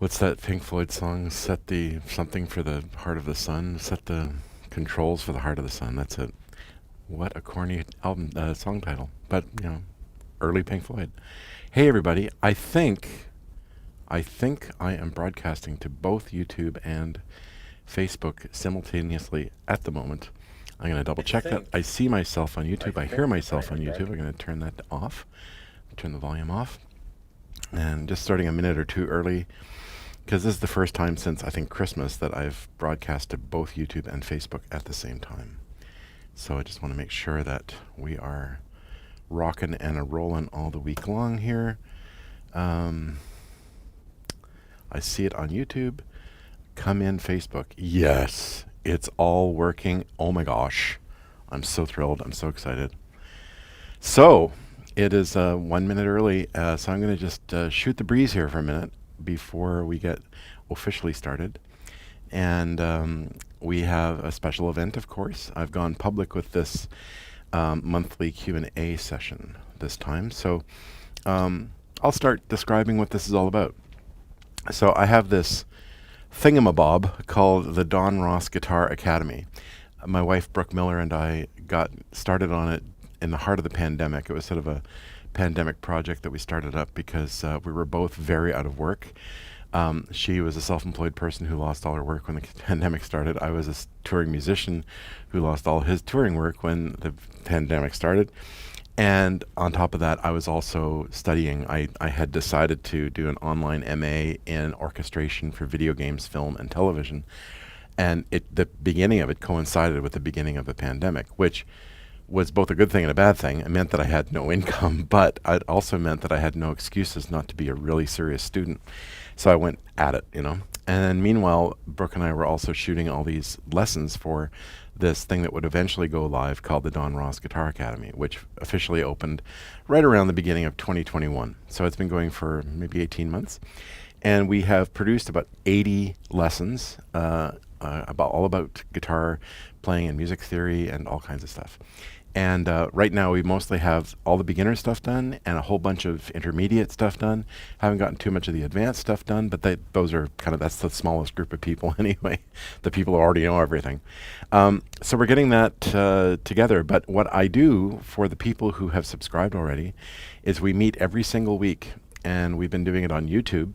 What's that Pink Floyd song? Set the something for the heart of the sun. Set the controls for the heart of the sun. That's it. What a corny album song title, but early Pink Floyd. Hey everybody, I think I am broadcasting to both YouTube and Facebook simultaneously at the moment. I'm going to double check that. I see myself on YouTube. I hear myself on YouTube. I'm going to turn that off. Turn the volume off. And just starting a minute or two early, because this is the first time since I think Christmas that I've broadcast to both YouTube and Facebook at the same time. So I just want to make sure that we are rocking and a rolling all the week long here. I see it on YouTube. Come in Facebook. Yes, it's all working. Oh my gosh. I'm so thrilled. I'm so excited. So it is 1 minute early, so I'm going to just shoot the breeze here for a minute before we get officially started. And we have a special event, of course. I've gone public with this monthly Q&A session this time. So I'll start describing what this is all about. So I have this thingamabob called the Don Ross Guitar Academy. My wife, Brooke Miller, and I got started on it in the heart of the pandemic. It was sort of a pandemic project that we started up because we were both very out of work. She was a self-employed person who lost all her work when the pandemic started. I was a touring musician who lost all his touring work when the pandemic started. And on top of that, I was also studying. I had decided to do an online MA in orchestration for video games, film, and television. And the beginning of it coincided with the beginning of the pandemic, which was both a good thing and a bad thing. It meant that I had no income, but it also meant that I had no excuses not to be a really serious student. So I went at it, And then meanwhile, Brooke and I were also shooting all these lessons for this thing that would eventually go live called the Don Ross Guitar Academy, which officially opened right around the beginning of 2021. So it's been going for maybe 18 months. And we have produced about 80 lessons all about guitar playing and music theory and all kinds of stuff. And right now we mostly have all the beginner stuff done and a whole bunch of intermediate stuff done. Haven't gotten too much of the advanced stuff done, but those are that's the smallest group of people anyway, the people who already know everything. So we're getting that together. But what I do for the people who have subscribed already is we meet every single week, and we've been doing it on YouTube,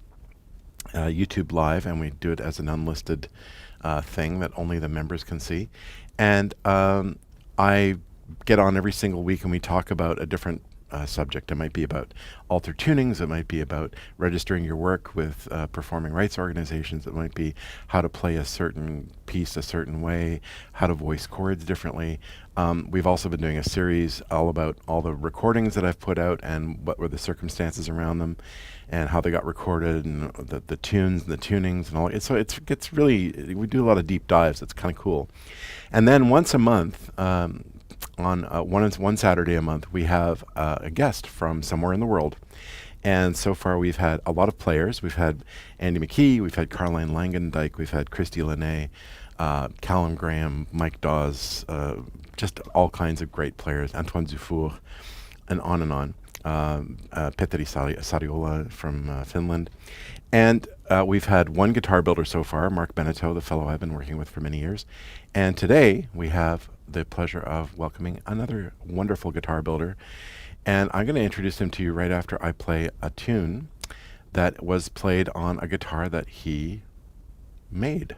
YouTube Live, and we do it as an unlisted thing that only the members can see. And I get on every single week and we talk about a different subject. It might be about alter tunings. It might be about registering your work with performing rights organizations. It might be how to play a certain piece a certain way, how to voice chords differently. We've also been doing a series all about all the recordings that I've put out and what were the circumstances around them and how they got recorded and the tunes and the tunings and all. So it gets really, we do a lot of deep dives. It's kind of cool. And then once a month, on one Saturday a month, we have a guest from somewhere in the world. And so far we've had a lot of players. We've had Andy McKee, we've had Caroline Langendijk, we've had Christy Linné, Callum Graham, Mike Dawes, just all kinds of great players, Antoine Dufour, and on and on. Petteri Sariola from Finland. And we've had one guitar builder so far, Mark Beneteau, the fellow I've been working with for many years. And today we have the pleasure of welcoming another wonderful guitar builder. And I'm going to introduce him to you right after I play a tune that was played on a guitar that he made.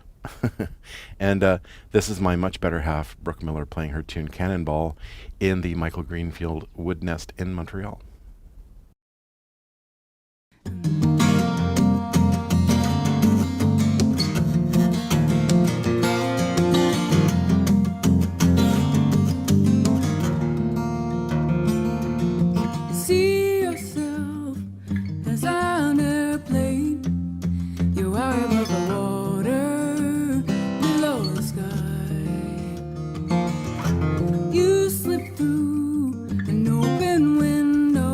And this is my much better half, Brooke Miller, playing her tune Cannonball in the Michael Greenfield Wood Nest in Montreal. You slip through an open window.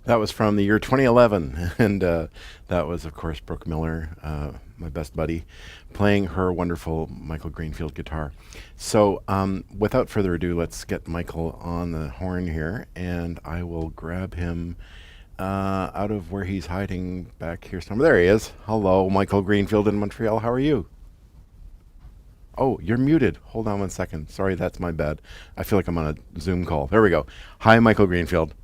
That was from the year 2011, and that was, of course, Brooke Miller, my best buddy, playing her wonderful Michael Greenfield guitar. So, without further ado, let's get Michael on the horn here, and I will grab him out of where he's hiding back here somewhere. There he is. Hello, Michael Greenfield in Montreal. How are you? Oh, you're muted. Hold on 1 second. Sorry, that's my bad. I feel like I'm on a Zoom call. There we go. Hi, Michael Greenfield.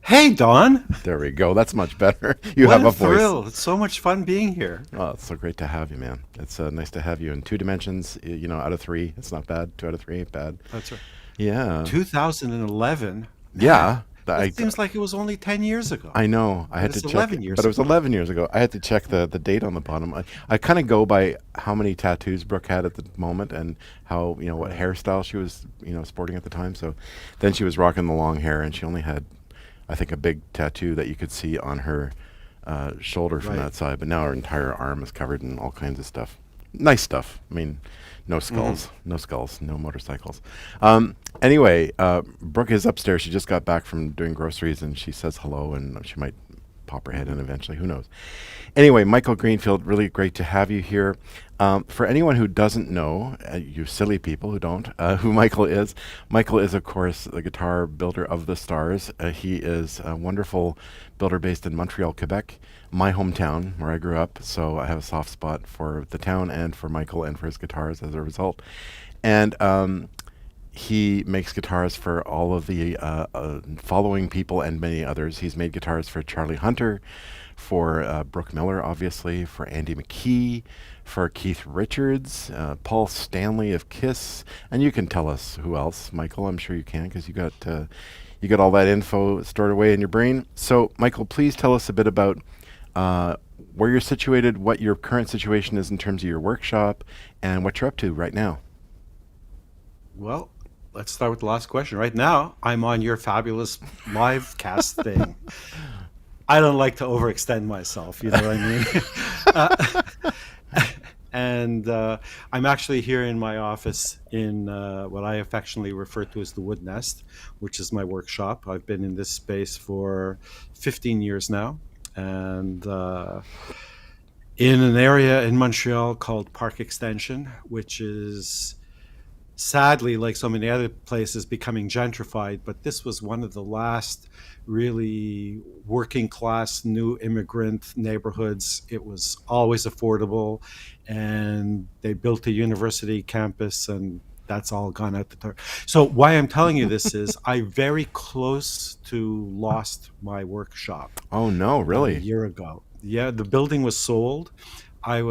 Hey, Don. There we go. That's much better. You What have a a voice. thrill. It's so much fun being here. Oh, it's so great to have you, man. It's nice to have you in 2 dimensions. Out of three, it's not bad. 2 out of 3 ain't bad. That's right. Yeah, 2011. Man, yeah. that seems like it was only 10 years ago. I know. I But had to it's check 11 it, years but it was ago. 11 years ago. I had to check the date on the bottom. I kind of go by how many tattoos Brooke had at the moment and how, what Right. hairstyle she was, sporting at the time. So then she was rocking the long hair and she only had, I think, a big tattoo that you could see on her shoulder from Right. that side. But now her entire arm is covered in all kinds of stuff. Nice stuff. I mean, no Hmm. skulls, no skulls, no motorcycles. Anyway, Brooke is upstairs. She just got back from doing groceries, and she says hello, and she might pop her head in eventually. Who knows? Anyway, Michael Greenfield, really great to have you here. For anyone who doesn't know, you silly people who don't, who Michael is, of course, the guitar builder of the stars. He is a wonderful builder based in Montreal, Quebec, my hometown where I grew up. So I have a soft spot for the town and for Michael and for his guitars as a result. And he makes guitars for all of the following people and many others. He's made guitars for Charlie Hunter, for Brooke Miller, obviously, for Andy McKee, for Keith Richards, Paul Stanley of KISS, and you can tell us who else, Michael. I'm sure you can because you got all that info stored away in your brain. So, Michael, please tell us a bit about uh, where you're situated, what your current situation is in terms of your workshop, and what you're up to right now. Well, let's start with the last question. Right now, I'm on your fabulous live cast thing. I don't like to overextend myself, you know what I mean? And I'm actually here in my office in what I affectionately refer to as the Wood Nest, which is my workshop. I've been in this space for 15 years now, and in an area in Montreal called Park Extension, which is sadly, like so many other places, becoming gentrified. But this was one of the last really working class new immigrant neighborhoods. It was always affordable, and they built a university campus, and that's all gone out the door. So why I'm telling you this is I very close to lost my workshop Oh no, about a really? year ago. Yeah, the building was sold. I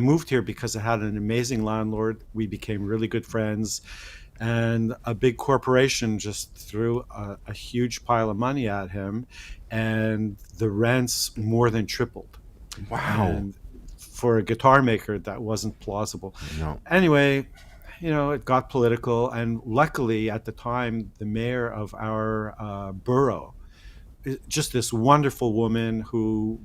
moved here because I had an amazing landlord. We became really good friends, and a big corporation just threw a huge pile of money at him, and the rents more than tripled. Wow. And for a guitar maker, that wasn't plausible. No. Anyway, it got political, and luckily at the time, the mayor of our borough, just this wonderful woman who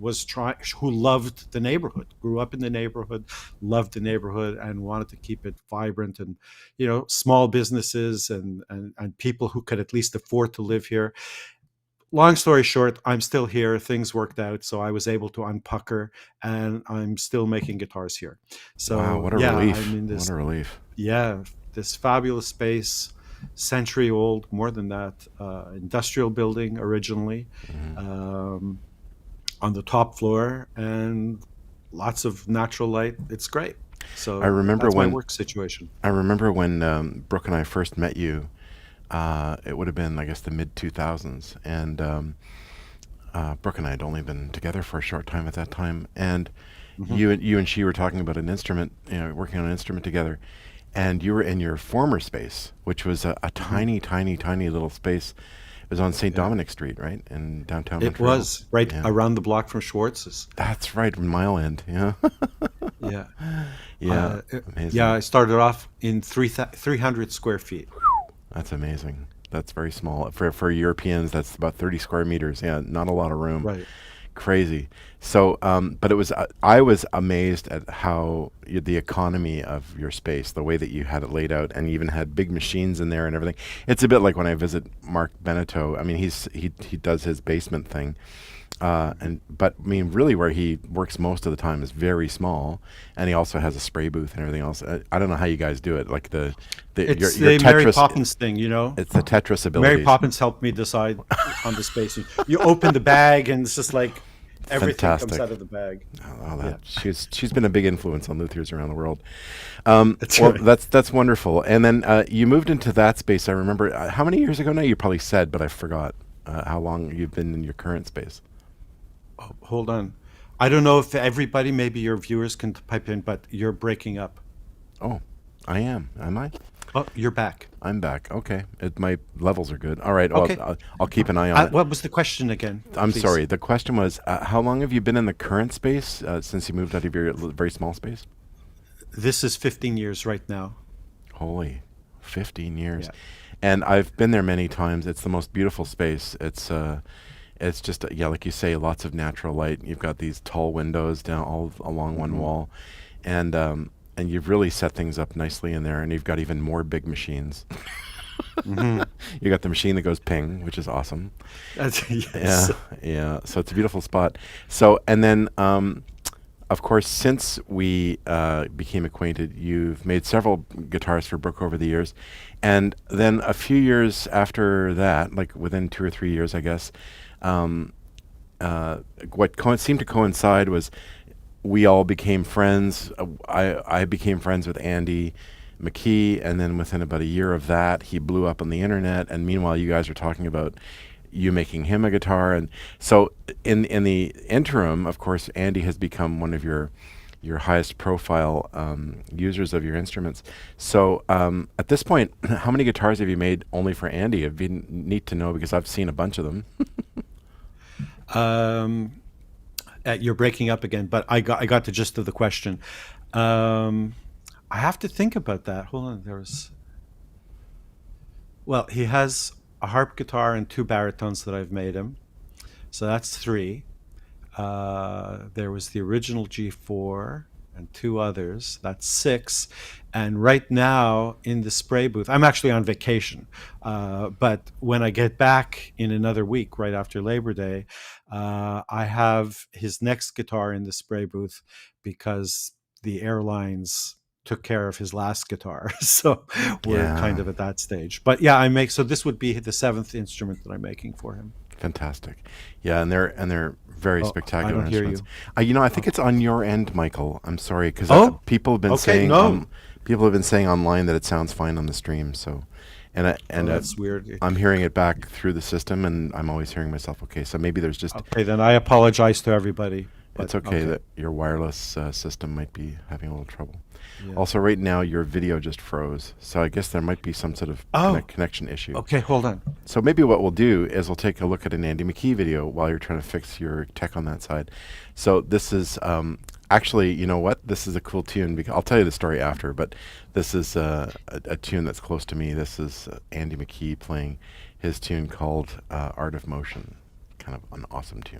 loved the neighborhood, grew up in the neighborhood, loved the neighborhood, and wanted to keep it vibrant, and small businesses and people who could at least afford to live here. Long story short, I'm still here. Things worked out, so I was able to unpucker, and I'm still making guitars here. Wow, So what a yeah, I'm relief. in What this, a relief. yeah, this fabulous space, century old, more than that, industrial building originally, Mhm. um, on the top floor, and lots of natural light. It's great. I So remember that's my when work situation. I remember when Brooke and I first met you. It would have been, I guess, the mid 2000s, and Brooke and I had only been together for a short time at that time. And Mhm. you and she were talking about an instrument, working on an instrument together. And you were in your former space, which was a Mhm. tiny, tiny, tiny little space. It was on St. Yeah, Dominic Street, right, in downtown it Montreal. was right Yeah, around the block from Schwartz's. that's right, Mile End. Yeah, Yeah. yeah, Yeah, amazing. I started off in 300 square feet. That's amazing. That's very small for Europeans. That's about 30 square meters. Yeah, not a lot of room. Right. Crazy. So, but it was I was amazed at how the economy of your space, the way that you had it laid out, and you even had big machines in there and everything. It's a bit like when I visit Mark Beneteau. I mean, he does his basement thing, but I mean, really, where he works most of the time is very small, and he also has a spray booth and everything else. I don't know how you guys do it, like It's your the Mary Tetris. Poppins thing, you know. It's the Tetris Mary abilities. Poppins helped me decide on the space. You open the bag, and it's just like everything comes Fantastic. out of the bag. Oh, Yeah. she's been a big influence on luthiers around the world. That's Well, right. that's wonderful. And then you moved into that space. I remember how many years ago now. You probably said, but I forgot how long you've been in your current space. Oh, hold on. I don't know if everybody, maybe your viewers can pipe in, but you're breaking up. Oh, I am. Am I? Oh, you're back. I'm back. Okay, my levels are good. All right. Well, Okay. I'll keep an eye on it. What was the question again? I'm please? sorry. The question was, how long have you been in the current space since you moved out of your very small space? This is 15 years right now. Holy, 15 years. Yeah. And I've been there many times. It's the most beautiful space. It's just yeah, like you say, lots of natural light. You've got these tall windows down all along one wall, and you've really set things up nicely in there. And you've got even more big machines. You got the machine that goes ping, which is awesome. Yes. Yeah, yeah. So it's a beautiful spot. So and then of course, since we became acquainted, you've made several guitars for Brooke over the years. And then a few years after that, like within 2 or 3 years, I guess, what seemed to coincide was we all became friends. I became friends with Andy McKee, and then within about a year of that, he blew up on the internet. And meanwhile, you guys were talking about you making him a guitar, and so in the interim, of course, Andy has become one of your highest profile users of your instruments. So at this point, how many guitars have you made only for Andy? It'd be neat to know because I've seen a bunch of them. You're breaking up again, but I got the gist of the question. I have to think about that. Hold on. Well, he has a harp guitar and 2 baritones that I've made him. So that's 3. There was the original G4 and 2 others. That's 6. And right now in the spray booth, I'm actually on vacation. But when I get back in another week, right after Labor Day, I have his next guitar in the spray booth because the airlines took care of his last guitar. So we're kind Yeah. of at that stage. But yeah, so this would be the 7th instrument that I'm making for him. Fantastic. Yeah, and they're very Oh, I spectacular don't hear instruments. you. I think it's on your end, Michael. I'm sorry because Oh, people have been okay, saying no. people have been saying online that it sounds fine on the stream. So, Oh, that's weird. I'm hearing it back through the system, and I'm always hearing myself. Okay, so maybe there's just Okay, then I apologize to everybody. But it's okay that your wireless system might be having a little trouble. Yeah. Also, right now your video just froze, so I guess there might be some sort of Oh. connection issue. Okay, hold on. So maybe what we'll do is we'll take a look at an Andy McKee video while you're trying to fix your tech on that side. So this is actually, you know what? This is a cool tune. Because I'll tell you the story after, but this is a tune that's close to me. This is Andy McKee playing his tune called Art of Motion. Kind of an awesome tune.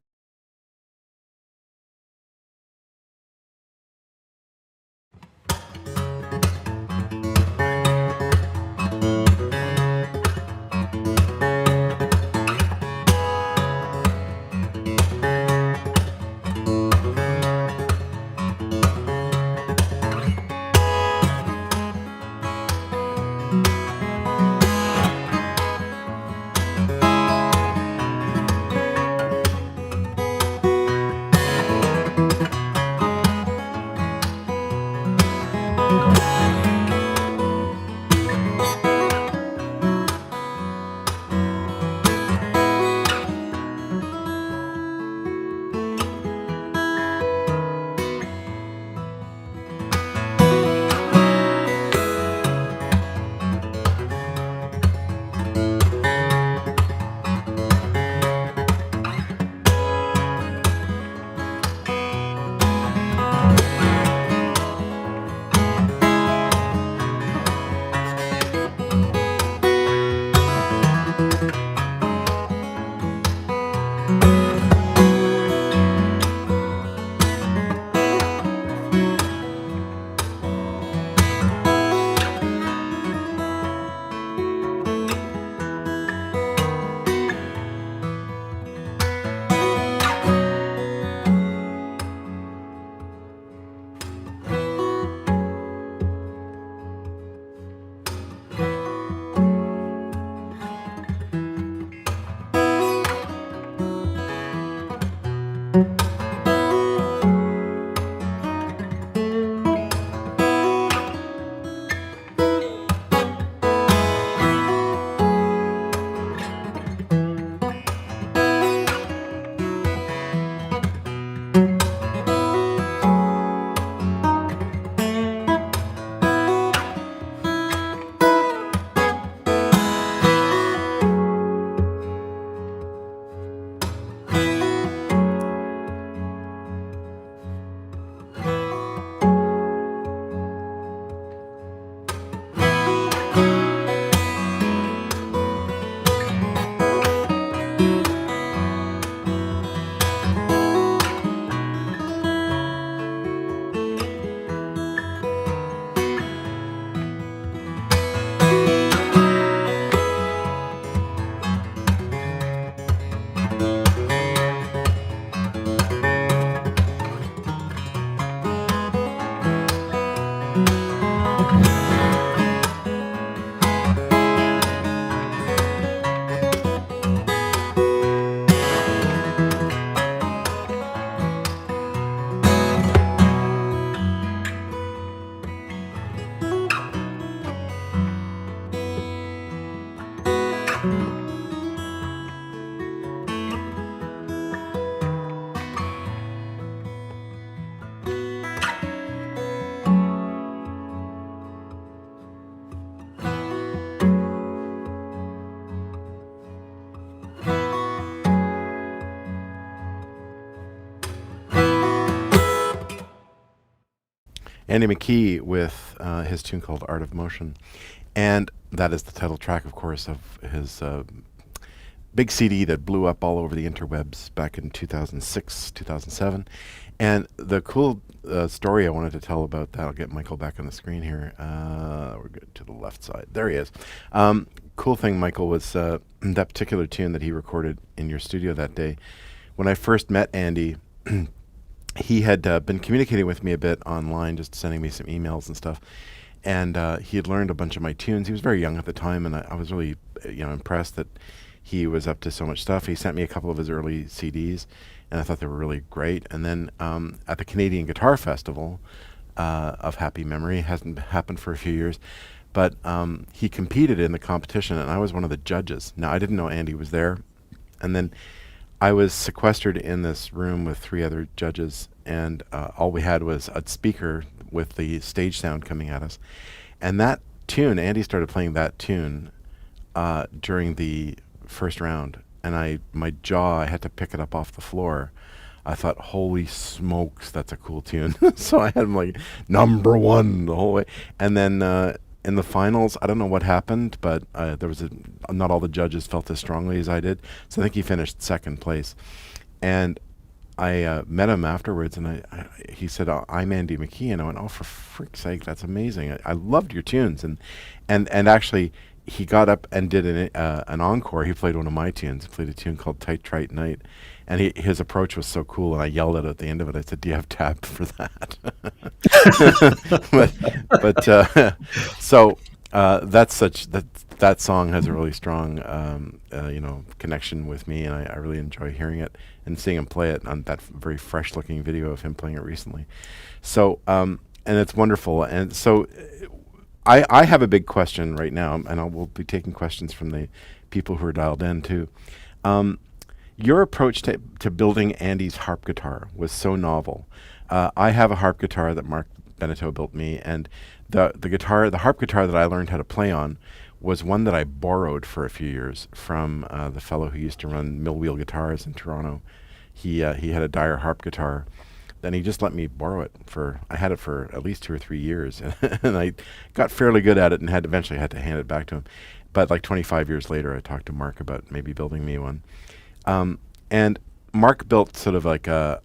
Andy McKee with his tune called Art of Motion. And that is the title track, of course, of his big CD that blew up all over the interwebs back in 2006, 2007. And the cool story I wanted to tell about that, I'll get Michael back on the screen here. We're good to the left side. There he is. Cool thing, Michael, was that particular tune that he recorded in your studio that day. When I first met Andy, he had been communicating with me a bit online, just sending me some emails and stuff. And he had learned a bunch of my tunes. He was very young at the time, and I was really, impressed that he was up to so much stuff. He sent me a couple of his early CDs, and I thought they were really great. And then at the Canadian Guitar Festival of happy memory, hasn't happened for a few years, but he competed in the competition, and I was one of the judges. Now, I didn't know Andy was there, and then I was sequestered in this room with three other judges, and all we had was a speaker with the stage sound coming at us. And that tune, Andy started playing that tune during the first round, and my jaw, I had to pick it up off the floor. I thought, holy smokes, that's a cool tune. So I had him like number one the whole way. And then in the finals, I don't know what happened, but there was not all the judges felt as strongly as I did. So I think he finished second place. And I met him afterwards, and he said, "I'm Andy McKee," and I went, "Oh, for frick's sake, that's amazing! I loved your tunes." And actually, he got up and did an encore. He played one of my tunes. He played a tune called "Tight Trite Night," and his approach was so cool. And I yelled at the end of it. I said, "Do you have tab for that?" but so that song has a really strong connection with me, and I really enjoy hearing it and seeing him play it on that very fresh looking video of him playing it recently. So and it's wonderful. And so I have a big question right now, and we'll be taking questions from the people who are dialed in too. Your approach to building Andy's harp guitar was so novel. I have a harp guitar that Mark Beneteau built me, and the harp guitar that I learned how to play on was one that I borrowed for a few years from the fellow who used to run Mill Wheel Guitars in Toronto. He had a Dyer harp guitar. Then he just let me borrow it I had it for at least 2 or 3 years, and I got fairly good at it, and eventually had to hand it back to him. But like 25 years later, I talked to Mark about maybe building me one. And Mark built sort of like a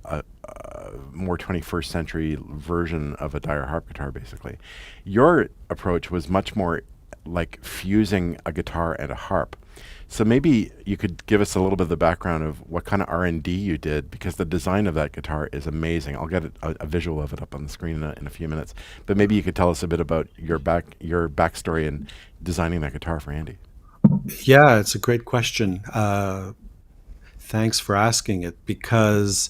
more 21st century version of a Dyer harp guitar, basically. Your approach was much more like fusing a guitar and a harp. So maybe you could give us a little bit of the background of what kind of R&D you did, because the design of that guitar is amazing. I'll get a visual of it up on the screen in a few minutes. But maybe you could tell us a bit about your backstory in designing that guitar for Andy. Yeah, it's a great question. Thanks for asking it, because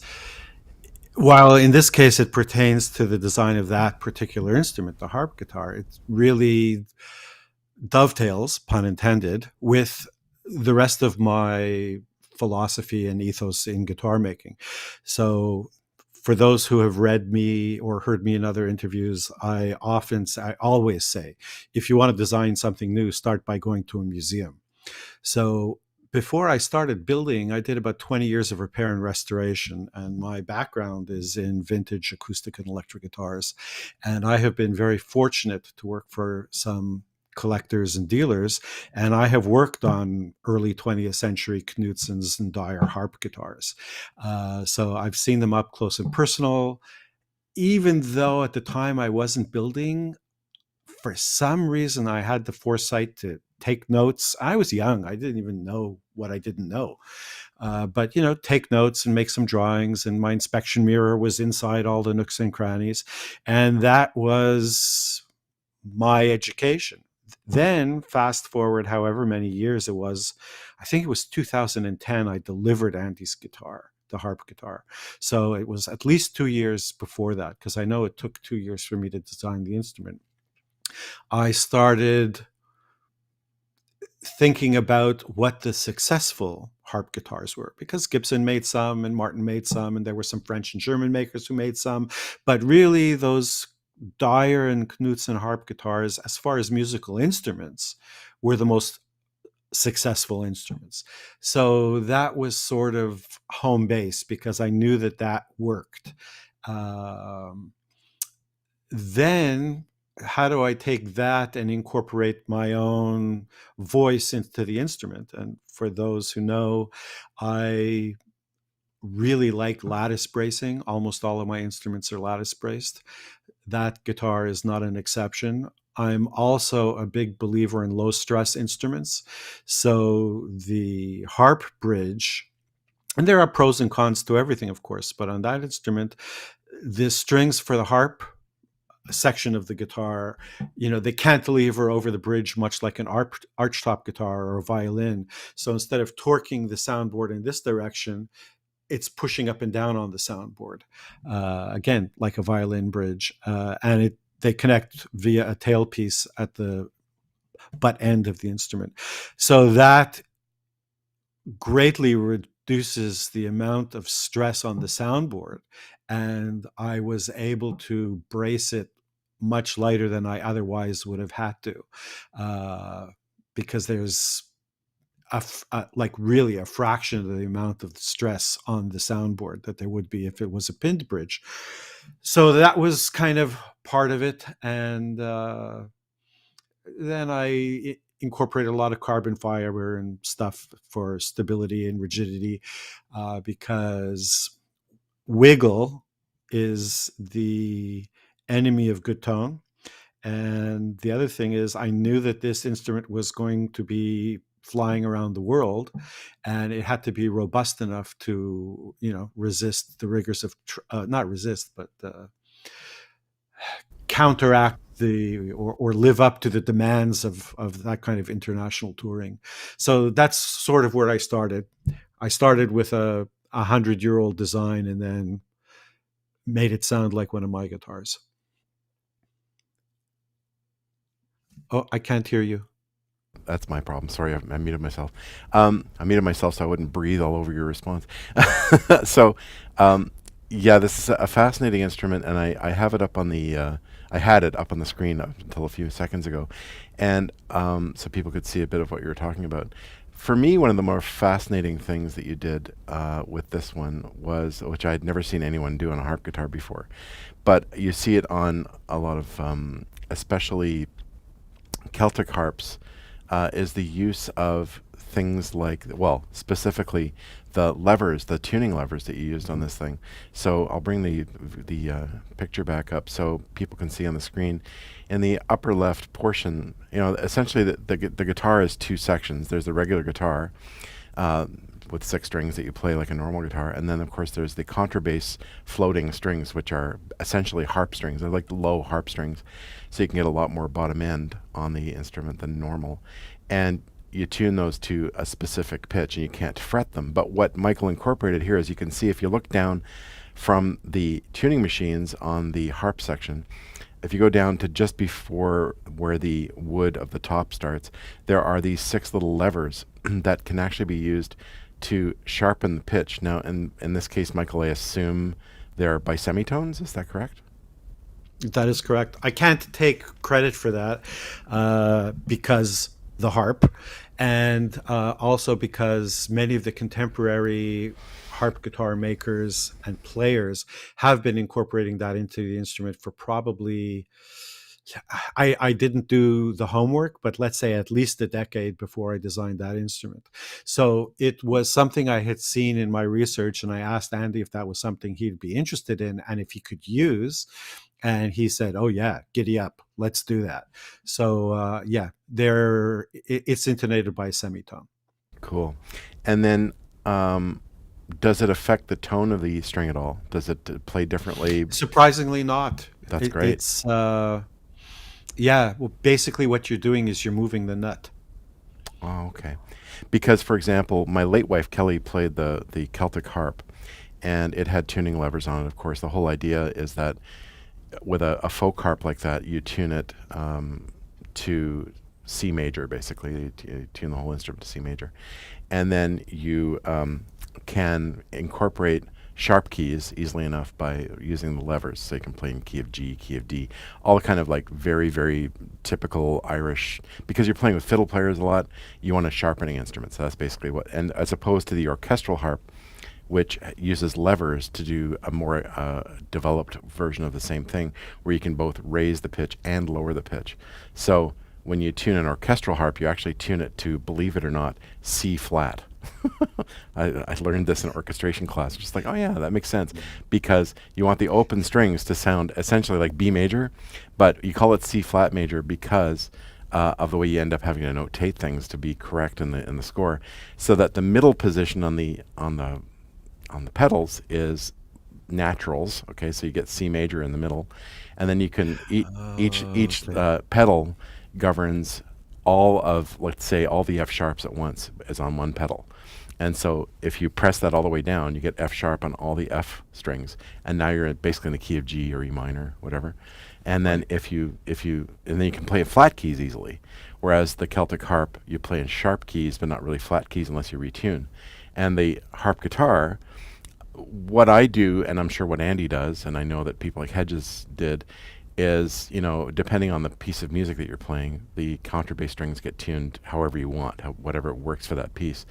while in this case it pertains to the design of that particular instrument, the harp guitar, it really dovetails, pun intended, with the rest of my philosophy and ethos in guitar making. So for those who have read me or heard me in other interviews, I always say, if you want to design something new, start by going to a museum. So before I started building, I did about 20 years of repair and restoration, and my background is in vintage acoustic and electric guitars. And I have been very fortunate to work for some collectors and dealers, and I have worked on early 20th century Knutsons and Dyer harp guitars. So I've seen them up close and personal. Even though at the time I wasn't building, for some reason I had the foresight to take notes. I was young. I didn't even know what I didn't know. But, take notes and make some drawings. And my inspection mirror was inside all the nooks and crannies. And that was my education. Then fast forward however many years it was, I think it was 2010, I delivered Andy's guitar, the harp guitar. So it was at least 2 years before that, because I know it took 2 years for me to design the instrument. I started thinking about what the successful harp guitars were, because Gibson made some and Martin made some, and there were some French and German makers who made some. But really, those Dyer and Knudsen harp guitars, as far as musical instruments, were the most successful instruments. So that was sort of home base, because I knew that worked. then how do I take that and incorporate my own voice into the instrument? And for those who know, I really like lattice bracing. Almost all of my instruments are lattice braced. That guitar is not an exception. I'm also a big believer in low stress instruments. So the harp bridge, and there are pros and cons to everything, of course, but on that instrument, the strings for the harp section of the guitar, they cantilever over the bridge much like an archtop guitar or a violin. So instead of torquing the soundboard in this direction, it's pushing up and down on the soundboard, again, like a violin bridge. And they connect via a tailpiece at the butt end of the instrument. So that greatly reduces the amount of stress on the soundboard. And I was able to brace it much lighter than I otherwise would have had to, because there's like really a fraction of the amount of stress on the soundboard that there would be if it was a pinned bridge. So that was kind of part of it. And then I incorporated a lot of carbon fiber and stuff for stability and rigidity, because wiggle is the enemy of good tone. And the other thing is, I knew that this instrument was going to be flying around the world, and it had to be robust enough to, resist the rigors of, not resist, but counteract or live up to the demands of that kind of international touring. So that's sort of where I started. I started with a 100-year-old design and then made it sound like one of my guitars. Oh, I can't hear you. That's my problem. Sorry, I muted myself. I muted myself so I wouldn't breathe all over your response. So, yeah, this is a fascinating instrument, and I have it up on the. I had it up on the screen up until a few seconds ago, and so people could see a bit of what you were talking about. For me, one of the more fascinating things that you did with this one was, which I had never seen anyone do on a harp guitar before, but you see it on a lot of, especially Celtic harps, is the use of things like, well, specifically the levers, the tuning levers that you used on this thing. So I'll bring the picture back up so people can see on the screen. In the upper left portion, essentially the guitar is two sections. There's the regular guitar with 6 strings that you play like a normal guitar, and then of course there's the contrabass floating strings, which are essentially harp strings. They're like the low harp strings, so you can get a lot more bottom end on the instrument than normal. And you tune those to a specific pitch, and you can't fret them. But what Michael incorporated here, as you can see, if you look down from the tuning machines on the harp section, if you go down to just before where the wood of the top starts, there are these 6 little levers that can actually be used to sharpen the pitch. Now, in this case, Michael, I assume they're by semitones. Is that correct? That is correct. I can't take credit for that because the harp, and also because many of the contemporary harp guitar makers and players have been incorporating that into the instrument for probably, I didn't do the homework, but let's say at least a decade before I designed that instrument. So it was something I had seen in my research, and I asked Andy if that was something he'd be interested in and if he could use. And he said, "Oh yeah, giddy up, let's do that." So yeah, it's intonated by a semitone. Cool. And then does it affect the tone of the string at all? Does it play differently? Surprisingly not. That's great. It's yeah, well, basically what you're doing is you're moving the nut. Oh, okay. Because, for example, my late wife Kelly played the Celtic harp, and it had tuning levers on it. Of course, the whole idea is that with a folk harp like that, you tune it to C major, basically. You tune the whole instrument to C major. And then you can incorporate sharp keys easily enough by using the levers. So you can play in key of G, key of D, all kind of like very, very typical Irish. Because you're playing with fiddle players a lot, you want a sharpening instrument. So that's basically what, and as opposed to the orchestral harp, which uses levers to do a more developed version of the same thing, where you can both raise the pitch and lower the pitch. So when you tune an orchestral harp, you actually tune it to, believe it or not, C flat. I learned this in orchestration class. Just like, oh yeah, that makes sense, because you want the open strings to sound essentially like B major, but you call it C flat major because of the way you end up having to notate things to be correct in the score, so that the middle position on the pedals is naturals. Okay, so you get C major in the middle, and then you can each pedal governs all of, let's say, all the F sharps at once is on one pedal. And so if you press that all the way down, you get F sharp on all the F strings, and now you're basically in the key of G or E minor, whatever. And then and then you can play in flat keys easily. Whereas the Celtic harp, you play in sharp keys, but not really flat keys unless you retune. And the harp guitar, what I do, and I'm sure what Andy does, and I know that people like Hedges did, is, depending on the piece of music that you're playing, the contrabass strings get tuned however you want, whatever works for that piece.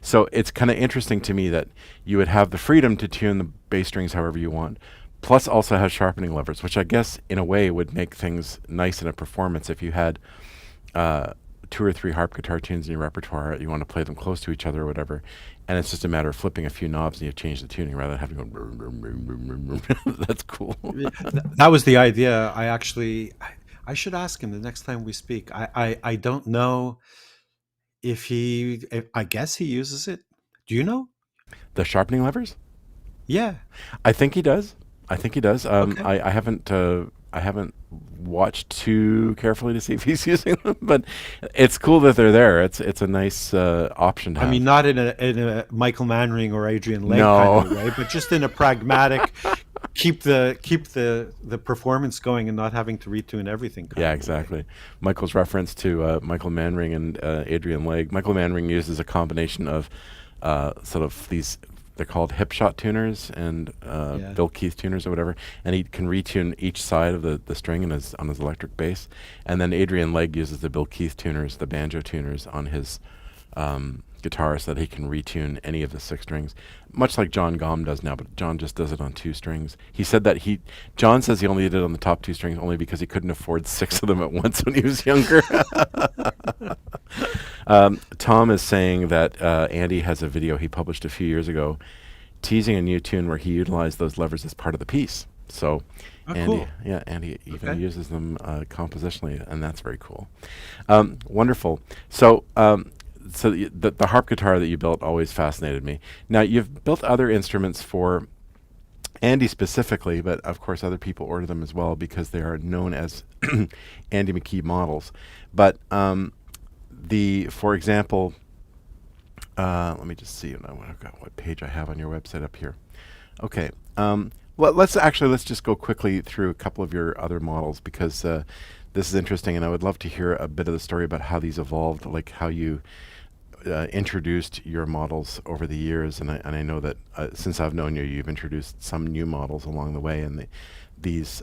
So it's kind of interesting to me that you would have the freedom to tune the bass strings however you want, plus also have sharpening levers, which I guess in a way would make things nice in a performance. If you had 2 or 3 harp guitar tunes in your repertoire, you want to play them close to each other or whatever, and it's just a matter of flipping a few knobs and you change the tuning rather than having to go. That's cool. That was the idea. I should ask him the next time we speak. I don't know if I guess he uses it. Do you know? The sharpening levers? Yeah. I think he does. Okay. I haven't watched too carefully to see if he's using them, but it's cool that they're there. It's a nice option to have. I mean, not in a Michael Manring or Adrian Legg No. kind of way, but just in a pragmatic, keep the performance going and not having to retune everything. Yeah, exactly. Michael's reference to Michael Manring and Adrian Legg. Michael Manring uses a combination of sort of these. They're called hip shot tuners and Bill Keith tuners or whatever, and he can retune each side of the string on his electric bass. And then Adrian Legg uses the Bill Keith tuners, the banjo tuners, on his guitar, so that he can retune any of the 6 strings, much like John Gomm does now. But John just does it on 2 strings. He said that John says he only did it on the top 2 strings only because he couldn't afford 6 of them at once when he was younger. Tom is saying that Andy has a video he published a few years ago teasing a new tune where he utilized those levers as part of the piece. So Andy, cool. Andy even uses them compositionally, and that's very cool. Wonderful. So the harp guitar that you built always fascinated me. Now, you've built other instruments for Andy specifically, but of course other people order them as well because they are known as Andy McKee models. But for example, let me just see what page I have on your website up here. Okay. Well, let's just go quickly through a couple of your other models, because this is interesting, and I would love to hear a bit of the story about how these evolved, like how you introduced your models over the years. And I know that since I've known you, you've introduced some new models along the way, and these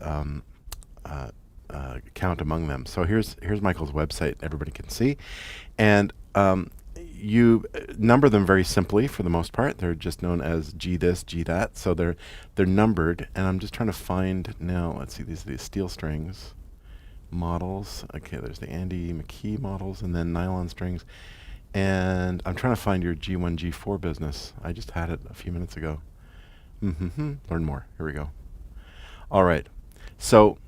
count among them. So here's Michael's website. Everybody can see, and you number them very simply for the most part. They're just known as G this, G that. So they're numbered, and I'm just trying to find now. Let's see, these are the steel strings models. Okay, there's the Andy McKee models, and then nylon strings. And I'm trying to find your G1, G4 business. I just had it a few minutes ago. Learn more. Here we go. All right. So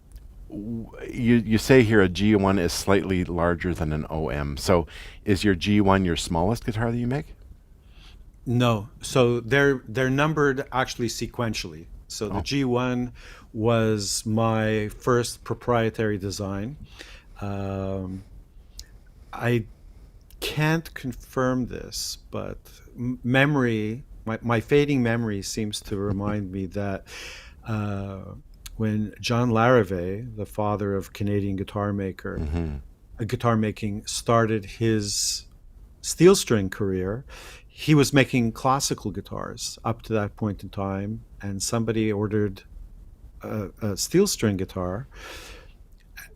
you say here a G1 is slightly larger than an OM. So is your G1 your smallest guitar that you make? No. So they're numbered actually sequentially. So the G1 was my first proprietary design. I can't confirm this, but memory, my fading memory seems to remind me that when John Larrivee, the father of Canadian guitar making, started his steel string career, he was making classical guitars up to that point in time, and somebody ordered a steel string guitar,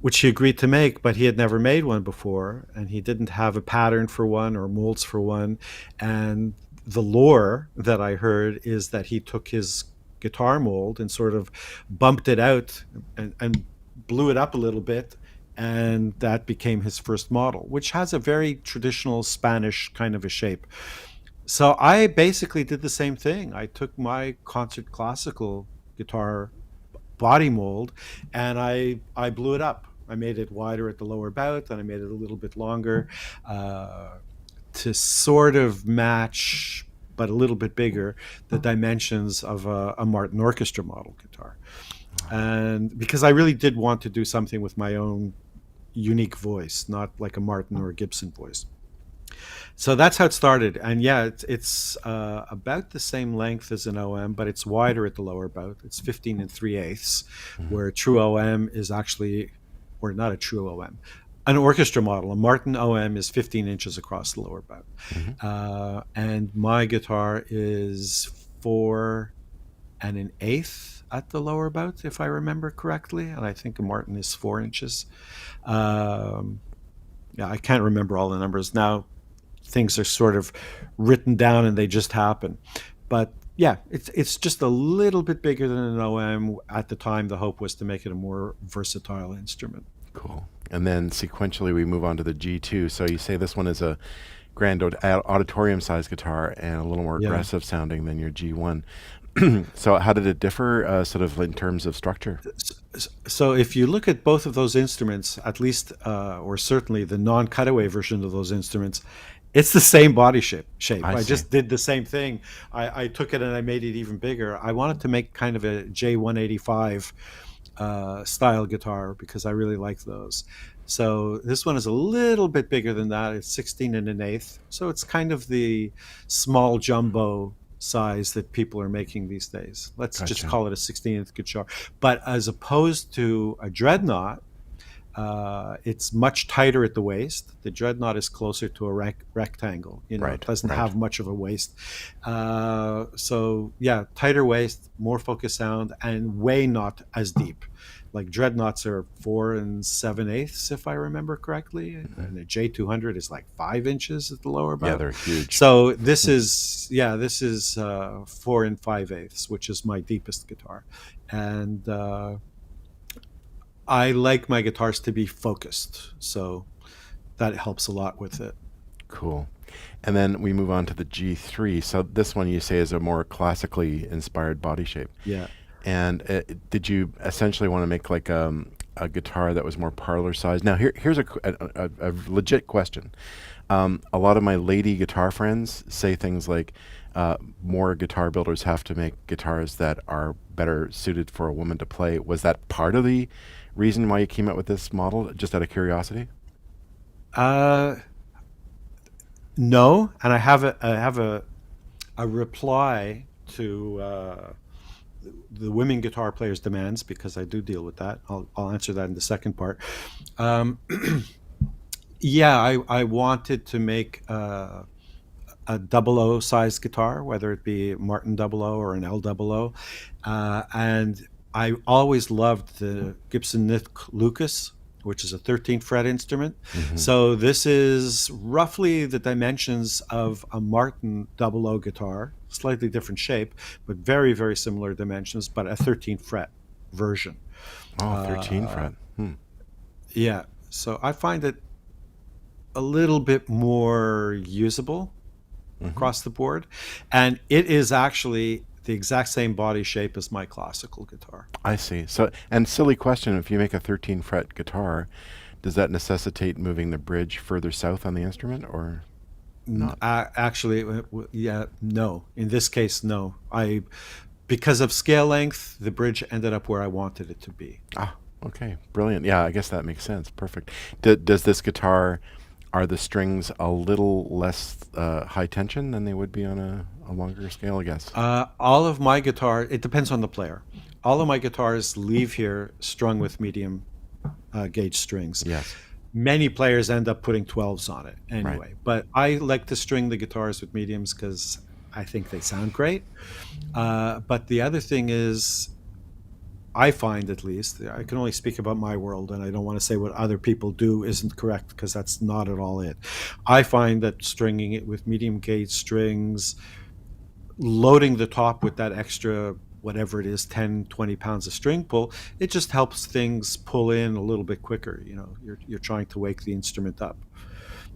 which he agreed to make, but he had never made one before, and he didn't have a pattern for one or molds for one. And the lore that I heard is that he took his guitar mold and sort of bumped it out and blew it up a little bit, and that became his first model, which has a very traditional Spanish kind of a shape. So I basically did the same thing. I took my concert classical guitar body mold and I blew it up. I made it wider at the lower bout, and I made it a little bit longer, uh, to sort of match, but a little bit bigger, the dimensions of a Martin orchestra model guitar. And because I really did want to do something with my own unique voice, not like a Martin or a Gibson voice. So that's how it started. And yeah, it's about the same length as an OM, but it's wider at the lower bout. It's 15 and 3/8, Mhm. where a true OM is actually, or not a true OM, an orchestra model. A Martin OM is 15 inches across the lower bout. Mhm. And my guitar is 4 and an eighth at the lower bout, if I remember correctly. And I think a Martin is 4 inches. Um, yeah, I can't remember all the numbers now. Things are sort of written down and they just happen. But yeah, it's just a little bit bigger than an OM. At the time, the hope was to make it a more versatile instrument. Cool. And then sequentially, we move on to the G2. So you say this one is a grand auditorium size guitar and a little more Yeah. aggressive sounding than your G1. So how did it differ, sort of in terms of structure? So if you look at both of those instruments, at least, or certainly the non-cutaway version of those instruments, it's the same body shape. I I see. just did the same thing. I took it and I made it even bigger. I wanted to make kind of a J185 style guitar because I really like those. So this one is a little bit bigger than that. It's 16 and an eighth. So it's kind of the small jumbo size that people are making these days. Let's just Gotcha. call it a 16th guitar. But as opposed to a dreadnought, it's much tighter at the waist. The dreadnought is closer to a rectangle. You know, it Right, doesn't right. have much of a waist. So yeah, tighter waist, more focused sound, and way not as deep. Like dreadnoughts are 4 and 7/8, if I remember correctly, Mhm. and a J200 is like 5 inches at the lower Yeah, bout. they're huge. So this is 4 and 5/8, which is my deepest guitar, and I like my guitars to be focused, so that helps a lot with it. Cool. And then we move on to the G3. So this one you say is a more classically inspired body shape. Yeah. And did you essentially want to make like a guitar that was more parlor size? Now here's a legit question. A lot of my lady guitar friends say things like more guitar builders have to make guitars that are better suited for a woman to play. Was that part of the reason why you came up with this model, just out of curiosity? Uh, no, and I have a reply to the women guitar players' demands because I do deal with that. I'll answer that in the second part. Um, yeah, I wanted to make a double O size guitar, whether it be Martin double O or an L double O. And I always loved the Gibson Nick Lucas, which is a 13 fret instrument. Hmm. So this is roughly the dimensions of a Martin double O guitar, slightly different shape, but very, very similar dimensions, but a 13 fret version. Oh, 13 Uh, fret. Hmm. yeah. So I find it a little bit more usable Hmm. across the board. And it is actually the exact same body shape as my classical guitar. I see. So, and silly question, if you make a 13 fret guitar, does that necessitate moving the bridge further south on the instrument or not? Actually, yeah, no. In this case, no. Because of scale length, the bridge ended up where I wanted it to be. Ah, okay. Brilliant. Yeah, I guess that makes sense. Perfect. Does this guitar, are the strings a little less high tension than they would be on a longer scale, I guess? All of my guitar, it depends on the player. All of my guitars leave here strung with medium gauge strings. Yes. Many players end up putting 12s on it Right. anyway, but I like to string the guitars with mediums because I think they sound great. But the other thing is, I find, at least, I can only speak about my world, and I don't want to say what other people do isn't correct, because that's not at all it. I find that stringing it with medium gauge strings, loading the top with that extra, whatever it is, 10, 20 pounds of string pull, it just helps things pull in a little bit quicker. You're trying to wake the instrument up.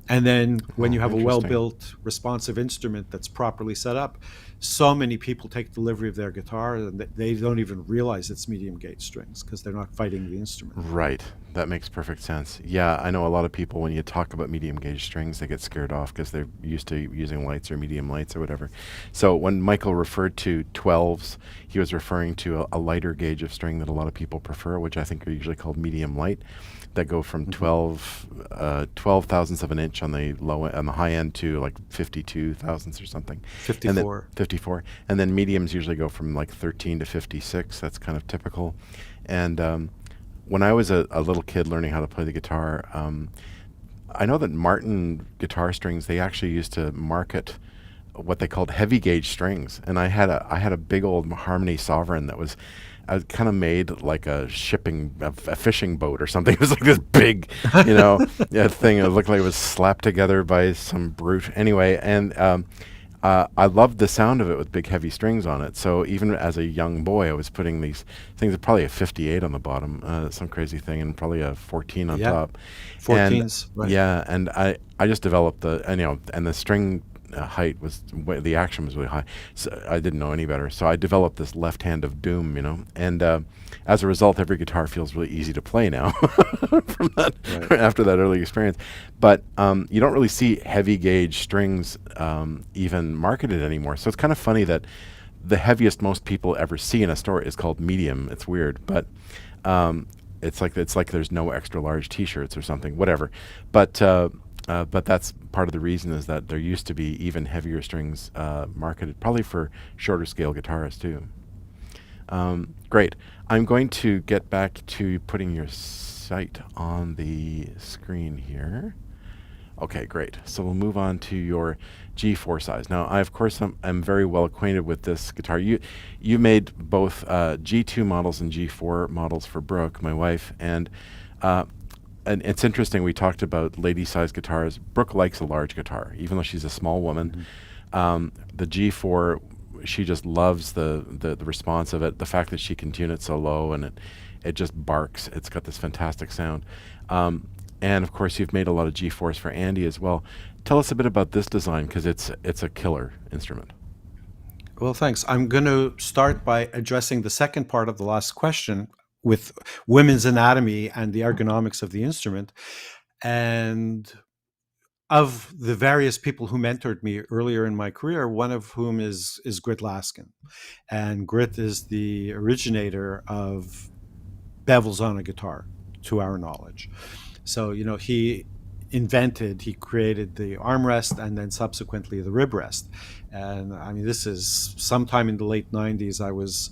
And then when Oh, you have a interesting. well-built, responsive instrument that's properly set up, so many people take delivery of their guitar and they don't even realize it's medium gauge strings because they're not fighting the instrument. Right. That makes perfect sense. Yeah, I know a lot of people, when you talk about medium gauge strings, they get scared off because they're used to using lights or medium lights or whatever. So when Michael referred to 12s, he was referring to a lighter gauge of string that a lot of people prefer, which I think are usually called medium light, that go from Hmm. 12 thousandths of an inch on the on the high end to like 52 thousandths or something, and then 54. 54, and then mediums usually go from like 13 to 56. That's kind of typical. And when I was a little kid learning how to play the guitar, I know that Martin guitar strings, they actually used to market what they called heavy gauge strings, and I had a big old Harmony Sovereign that was kind of made like a fishing boat or something. It was like this big, yeah, thing. It looked like it was slapped together by some brute. Anyway, and I loved the sound of it with big heavy strings on it. So even as a young boy, I was putting these things, probably a 58 on the bottom, some crazy thing, and probably a 14 on Yeah, top. And 14s, right. yeah, and I just developed and the string height was the action was really high. So I didn't know any better. So I developed this left hand of doom, and as a result, every guitar feels really easy to play now from that Right. after that early experience. But you don't really see heavy gauge strings even marketed anymore. So it's kind of funny that the heaviest most people ever see in a store is called medium. It's weird, but it's like there's no extra large T-shirts or something, whatever. But that's part of the reason, is that there used to be even heavier strings marketed, probably for shorter scale guitarists too. Great. I'm going to get back to putting your site on the screen here. Okay, great. So we'll move on to your G4 size. Now, I of course am very well acquainted with this guitar. You made both G2 models and G4 models for Brooke, my wife, uh, and it's interesting. We talked about lady-sized guitars. Brooke likes a large guitar, even though she's a small woman. Hmm. The G4, she just loves the response of it. The fact that she can tune it so low, and it just barks. It's got this fantastic sound. And of course, you've made a lot of G4s for Andy as well. Tell us a bit about this design, because it's a killer instrument. Well, thanks. I'm going to start by addressing the second part of the last question with women's anatomy and the ergonomics of the instrument. And of the various people who mentored me earlier in my career, one of whom is Grit Laskin. And Grit is the originator of bevels on a guitar, to our knowledge. So, he created the armrest and then subsequently the rib rest. And I mean, this is sometime in the late 90s. I was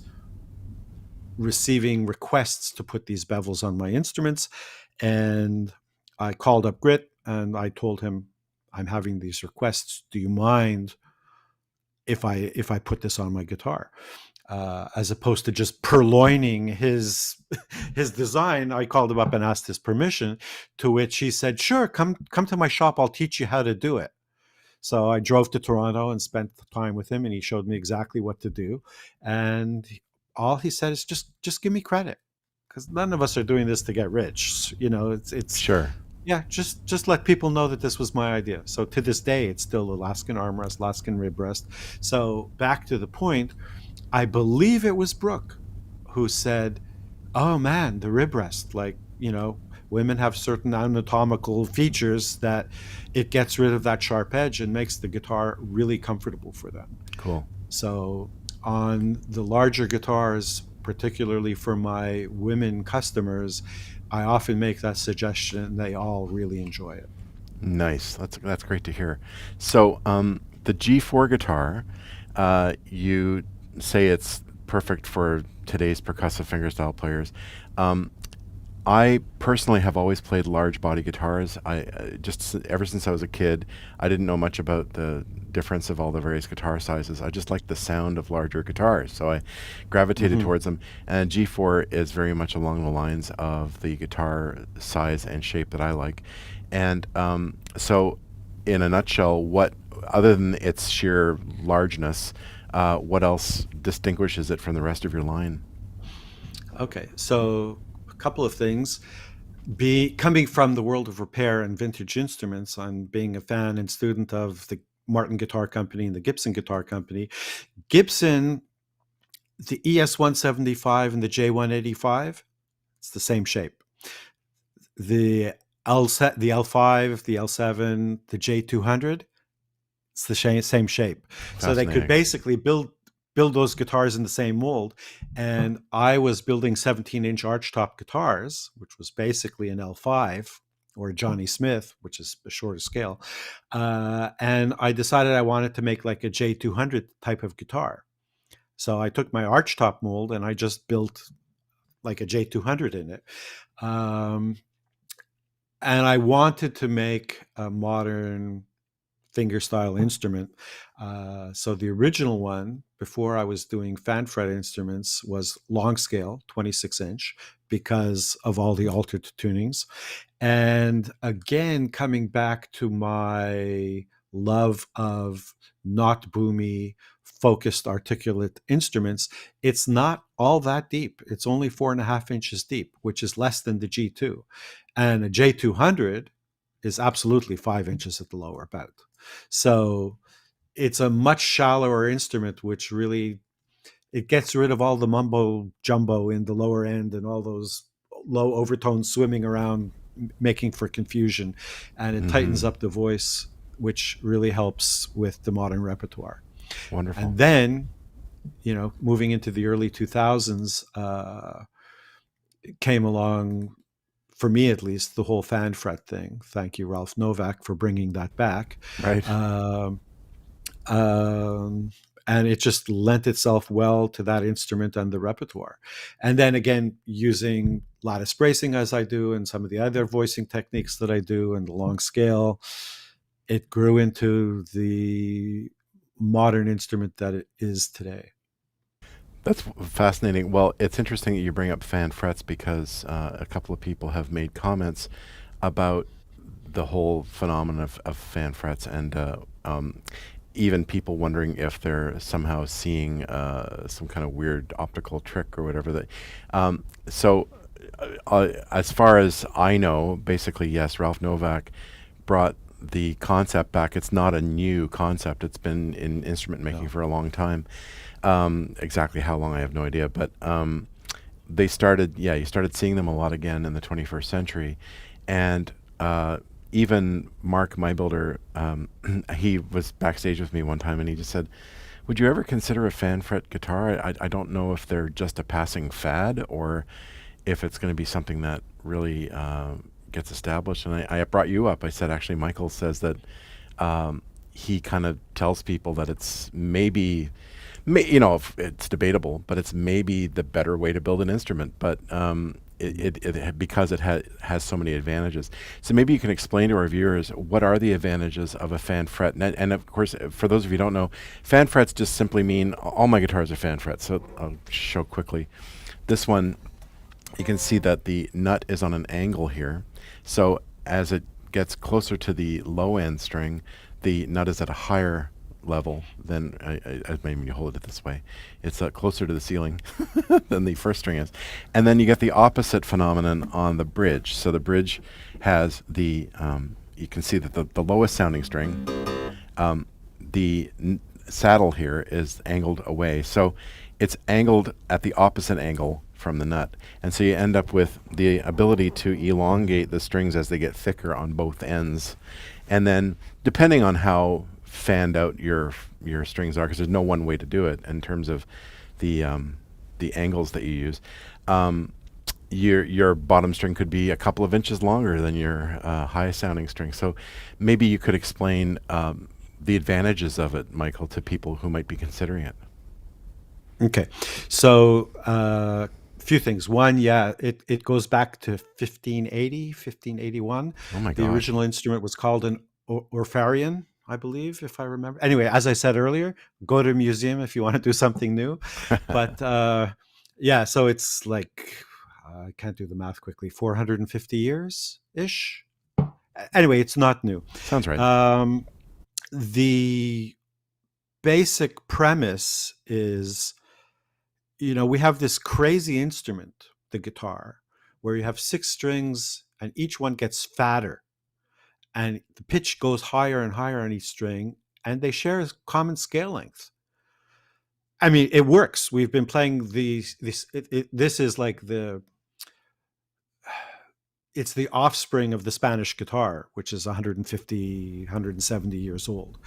receiving requests to put these bevels on my instruments. And I called up Grit and I told him, I'm having these requests. Do you mind if I put this on my guitar? As opposed to just purloining his his design, I called him up and asked his permission. To which he said, "Sure, come to my shop. I'll teach you how to do it." So I drove to Toronto and spent time with him, and he showed me exactly what to do. And all he said is, "Just give me credit, because none of us are doing this to get rich. It's Sure. yeah, just let people know that this was my idea." So to this day, it's still Alaskan armrest, Alaskan rib rest. So back to the point, I believe it was Brooke who said, "Oh man, the rib rest, like, women have certain anatomical features that it gets rid of that sharp edge and makes the guitar really comfortable for them." Cool. So on the larger guitars, particularly for my women customers, I often make that suggestion and they all really enjoy it. Nice. That's great to hear. So the G4 guitar, you say it's perfect for today's percussive fingerstyle players. Um, I personally have always played large body guitars. Ever since I was a kid, I didn't know much about the difference of all the various guitar sizes. I just liked the sound of larger guitars, so I gravitated Hmm. towards them. And G4 is very much along the lines of the guitar size and shape that I like. And so, in a nutshell, what other than its sheer largeness, what else distinguishes it from the rest of your line? Okay, so a couple of things. Be coming from the world of repair and vintage instruments, and being a fan and student of the Martin Guitar Company and the Gibson Guitar Company. Gibson, the ES 175 and the J 185, it's the same shape. The the L5, the L7, the J 200, it's the same shape. So they could Fascinating. basically build those guitars in the same mold. And I was building 17-inch archtop guitars, which was basically an L5 or a Johnny Smith, which is a shorter scale. And I decided I wanted to make like a J200 type of guitar. So I took my archtop mold and I just built like a J200 in it. Um, and I wanted to make a modern fingerstyle instrument. So the original one, before I was doing fan fret instruments, was long scale, 26-inch, because of all the altered tunings. And again, coming back to my love of not boomy, focused, articulate instruments, it's not all that deep. It's only 4.5 inches deep, which is less than the G2. And a J200 is absolutely 5 inches at the lower bout. So it's a much shallower instrument, which really it gets rid of all the mumbo jumbo in the lower end and all those low overtones swimming around, making for confusion, and it tightens Hmm. up the voice, which really helps with the modern repertoire. Wonderful. And then, moving into the early 2000s, came along, for me at least, the whole fan fret thing. Thank you, Ralph Novak, for bringing that back. Right. Um, um, and it just lent itself well to that instrument and the repertoire. And then again, using lattice bracing as I do, and some of the other voicing techniques that I do, and the long scale, it grew into the modern instrument that it is today. That's fascinating. Well, it's interesting that you bring up fan frets because a couple of people have made comments about the whole phenomenon of fan frets and even people wondering if they're somehow seeing some kind of weird optical trick or whatever. As far as I know, basically, yes, Ralph Novak brought the concept back. It's not a new concept. It's been in instrument making No. for a long time. Exactly how long, I have no idea. But they started, yeah, you started seeing them a lot again in the 21st century. And even Mark, my builder, he was backstage with me one time and he just said, would you ever consider a fan fret guitar? I don't know if they're just a passing fad or if it's going to be something that really gets established. And I brought you up. I said, actually, Michael says that he kind of tells people that it's maybe, it's debatable, but it's maybe the better way to build an instrument. But because it has so many advantages. So maybe you can explain to our viewers what are the advantages of a fan fret. And of course, for those of you who don't know, fan frets just simply mean all my guitars are fan frets. So I'll show quickly. This one, you can see that the nut is on an angle here. So as it gets closer to the low end string, the nut is at a higher level than, maybe you hold it this way, it's closer to the ceiling than the first string is. And then you get the opposite phenomenon on the bridge. So the bridge has you can see that the lowest sounding string, the saddle here is angled away. So it's angled at the opposite angle from the nut. And so you end up with the ability to elongate the strings as they get thicker on both ends. And then depending on how fanned out your strings are, because there's no one way to do it in terms of the angles that you use, your bottom string could be a couple of inches longer than your high sounding string. So maybe you could explain the advantages of it, Michael, to people who might be considering it. Okay, so few things. One, yeah, it goes back to 1580, 1581. Oh my The gosh. original instrument was called an orpharion, I believe, if I remember. Anyway, as I said earlier, go to a museum if you want to do something new. But yeah, so it's like, I can't do the math quickly, 450 years ish. Anyway, it's not new. Sounds right. Um, the basic premise is, we have this crazy instrument, the guitar, where you have six strings and each one gets fatter and the pitch goes higher and higher on each string, and they share a common scale length. I mean, it works. We've been playing these. This is like it's the offspring of the Spanish guitar, which is 150, 170 years old.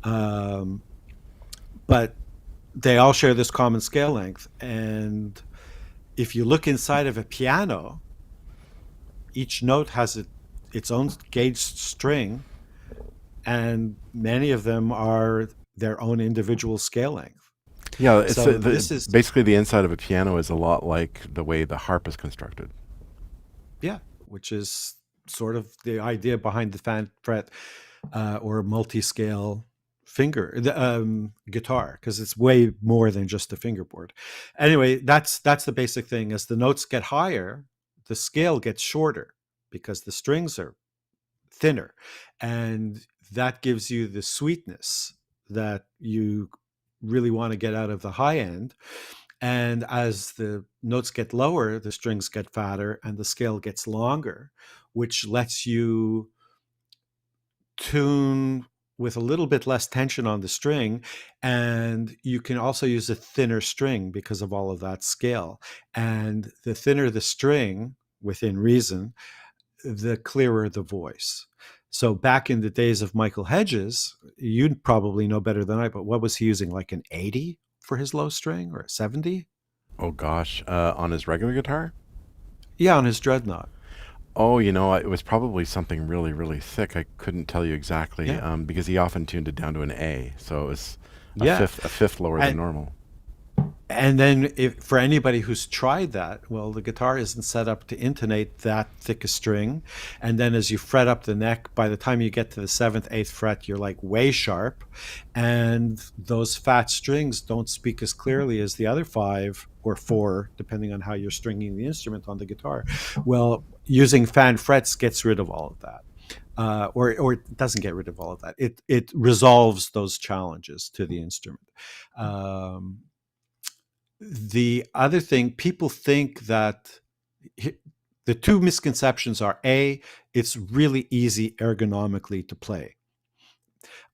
Um, but they all share this common scale length. And if you look inside of a piano, each note has its own gauged string, and many of them are their own individual scale length. Yeah, it's So this is, basically the inside of a piano is a lot like the way the harp is constructed. yeah, which is sort of the idea behind the fan fret or multi-scale guitar, because it's way more than just a fingerboard. Anyway, that's the basic thing. As the notes get higher, the scale gets shorter because the strings are thinner, and that gives you the sweetness that you really want to get out of the high end. And as the notes get lower, the strings get fatter and the scale gets longer, which lets you tune with a little bit less tension on the string. And you can also use a thinner string because of all of that scale. And the thinner the string, within reason, the clearer the voice. So back in the days of Michael Hedges, you'd probably know better than I, but what was he using? Like an 80 for his low string, or a 70? Oh gosh, on his regular guitar? Yeah, on his dreadnought. Oh, it was probably something really, really thick. I couldn't tell you exactly, Yeah. because he often tuned it down to an A, so it was Yeah. a fifth lower than And normal. And then, if for anybody who's tried that, well, the guitar isn't set up to intonate that thick a string. And then as you fret up the neck, by the time you get to the seventh, eighth fret, you're like way sharp. And those fat strings don't speak as clearly as the other five or four, depending on how you're stringing the instrument on the guitar. Well, using fan frets gets rid of all of that. Or it doesn't get rid of all of that. It resolves those challenges to the instrument. Um, the other thing, people think that the two misconceptions are: A, it's really easy ergonomically to play.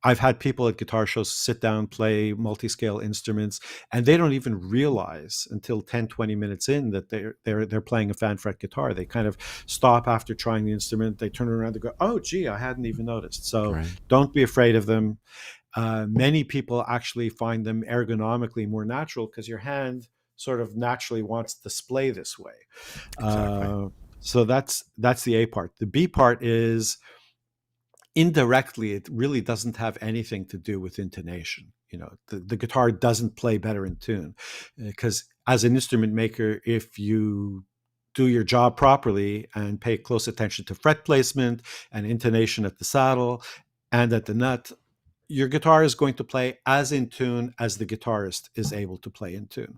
I've had people at guitar shows sit down, play multi-scale instruments, and they don't even realize until 10, 20 minutes in that they're playing a fan fret guitar. They kind of stop after trying the instrument, they turn around and go, oh gee, I hadn't even noticed. So Right. don't be afraid of them. Many people actually find them ergonomically more natural because your hand sort of naturally wants to display this way. Exactly. So that's the A part. The B part is, indirectly, it really doesn't have anything to do with intonation. The guitar doesn't play better in tune because as an instrument maker, if you do your job properly and pay close attention to fret placement and intonation at the saddle and at the nut, your guitar is going to play as in tune as the guitarist is able to play in tune.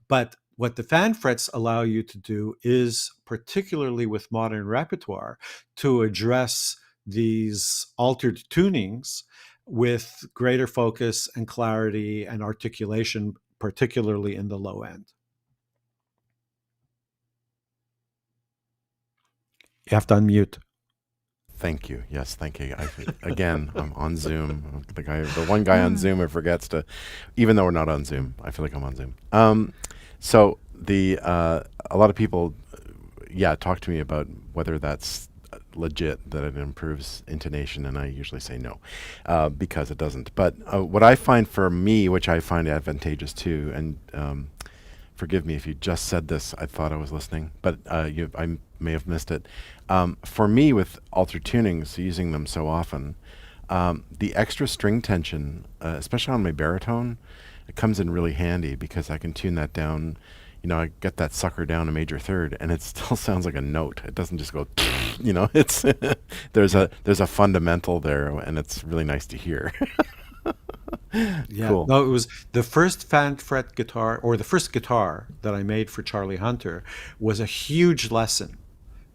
But what the fan frets allow you to do is, particularly with modern repertoire, to address these altered tunings with greater focus and clarity and articulation, particularly in the low end. You have to unmute. Thank you. Yes, thank you. Again, I'm on Zoom. The one guy on Zoom who forgets to, even though we're not on Zoom, I feel like I'm on Zoom. So a lot of people, talk to me about whether that's legit, that it improves intonation, and I usually say no, because it doesn't. But what I find for me, which I find advantageous too, and forgive me if you just said this, I thought I was listening, but I may have missed it. For me, with altered tunings, using them so often, the extra string tension, especially on my baritone, it comes in really handy because I can tune that down I get that sucker down a major third, and it still sounds like a note. It doesn't just go, it's there's a fundamental there, and it's really nice to hear. Yeah, Cool. no, it was the first fan fret guitar, or the first guitar that I made for Charlie Hunter, was a huge lesson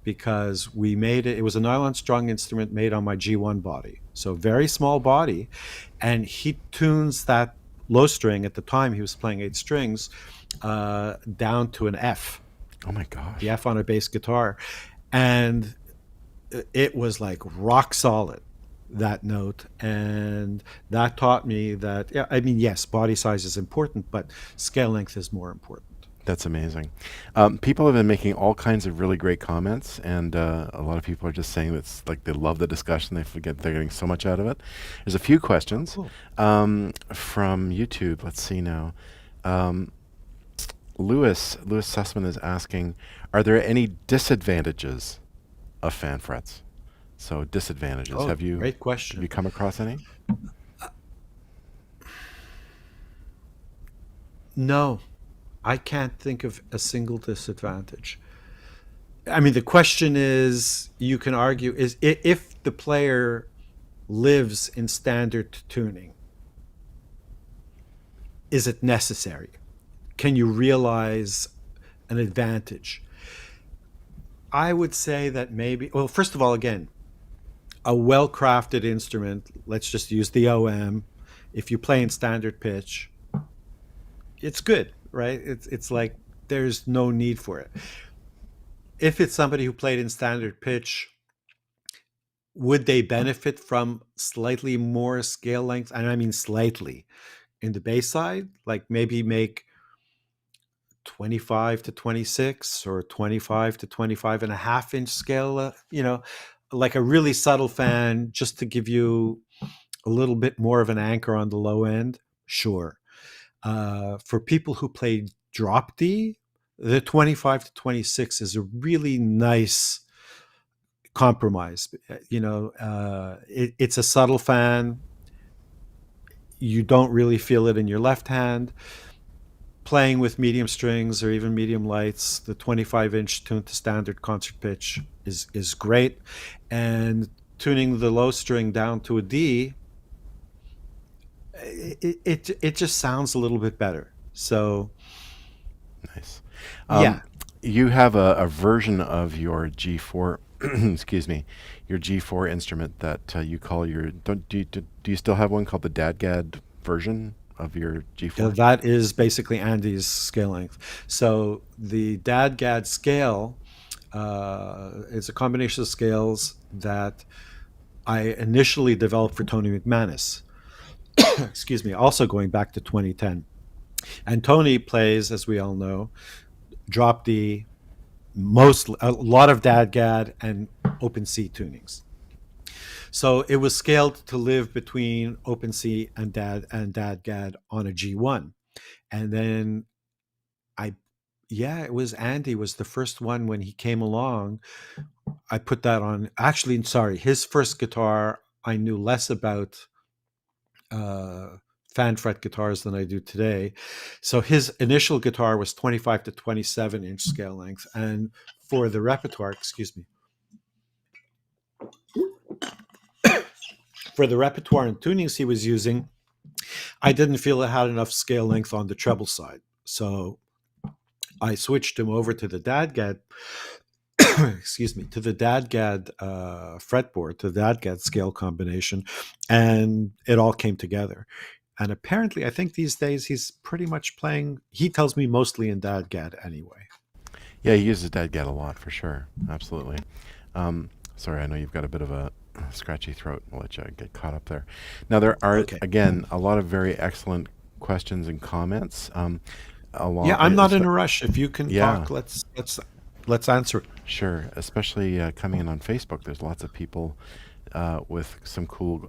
because we made it. It was a nylon strung instrument made on my G1 body, so very small body, and he tunes that low string. At the time, he was playing 8 strings, down to an F, Oh my the gosh. F on a bass guitar, and it was like rock solid, that note. And that taught me that, yeah, I mean, yes, body size is important, but scale length is more important. That's amazing. People have been making all kinds of really great comments, and a lot of people are just saying that's like they love the discussion. They're getting so much out of it. There's a few Oh, questions cool. from YouTube. Let's see now. Um, Lewis Sussman is asking, are there any disadvantages of fan frets? So disadvantages. Oh, great Have you question. come across any? No, I can't think of a single disadvantage. I mean, the question is, you can argue, is if the player lives in standard tuning, is it necessary? Can you realize an advantage? I would say that maybe, well, first of all, again, a well crafted instrument, let's just use the OM. If you play in standard pitch, it's good, right? It's like there's no need for it. If it's somebody who played in standard pitch, would they benefit from slightly more scale length? And I mean slightly in the bass side, like maybe make 25 to 26 or 25 to 25 and a half inch scale, like a really subtle fan just to give you a little bit more of an anchor on the low end. Sure. For people who play drop D, the 25 to 26 is a really nice compromise. It's a subtle fan. You don't really feel it in your left hand. Playing with medium strings or even medium lights, the 25-inch tuned to standard concert pitch is great. And tuning the low string down to a D, it just sounds a little bit better. So Nice. yeah, You have a version of your G4, excuse me, your G4 instrument that you call your. Do you still have one called the DADGAD version of your G4? that is basically Andy's scale length. So the DADGAD scale is a combination of scales that I initially developed for Tony McManus. Excuse me. Also going back to 2010, and Tony plays, as we all know, drop D, a lot of DADGAD and open C tunings. So it was scaled to live between open C and DADGAD on a G1. And then I yeah, it was Andy was the first one when he came along. I put that on. Actually, sorry, his first guitar I knew less about uh, fan fret guitars than I do today. So his initial guitar was 25 to 27-inch scale length, and for the repertoire, excuse me, for the repertoire and tunings he was using, I didn't feel it had enough scale length on the treble side. So I switched him over to the DADGAD, excuse me, to the DADGAD fretboard, to the DADGAD scale combination, and it all came together. And apparently, I think these days he's pretty much playing, he tells me mostly in DADGAD anyway. Yeah, he uses DADGAD a lot for sure. Absolutely. Sorry, I know you've got a bit of a scratchy throat. I'll let you get caught up there. Now, there are, Okay. again, a lot of very excellent questions and comments. Yeah, I'm not in a rush. If you can Yeah, talk, let's answer it. sure. Especially coming in on Facebook, there's lots of people with some cool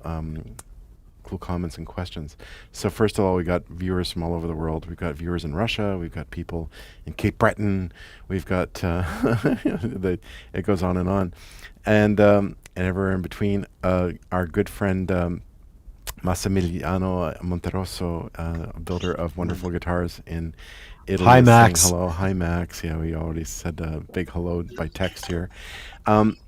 comments and questions. So first of all, we got viewers from all over the world. We've got viewers in Russia. We've got people in Cape Breton. We've got it goes on, and everywhere in between. Our good friend Massimiliano Monterosso, a builder of wonderful guitars in Italy, Hi, is saying Max. hello. Hi, Max. Yeah, we already said a big hello by text here. Um,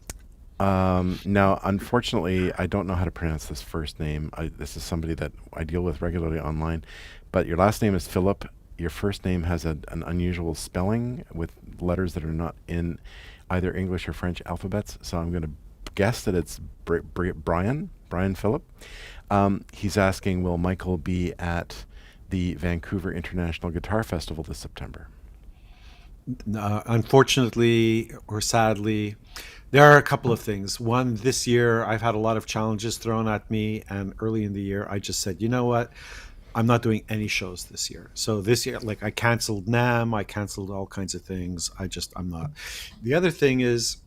now, unfortunately, I don't know how to pronounce this first name. This is somebody that I deal with regularly online, but your last name is Philip. Your first name has an unusual spelling with letters that are not in either English or French alphabets. So I'm going to guess that it's Brian Phillip. He's asking, will Michael be at the Vancouver International Guitar Festival this September? Unfortunately or sadly, there are a couple of things. One, this year I've had a lot of challenges thrown at me, and early in the year I just said, you know what? I'm not doing any shows this year. So this year, like I canceled NAM, I canceled all kinds of things. I'm not. The other thing is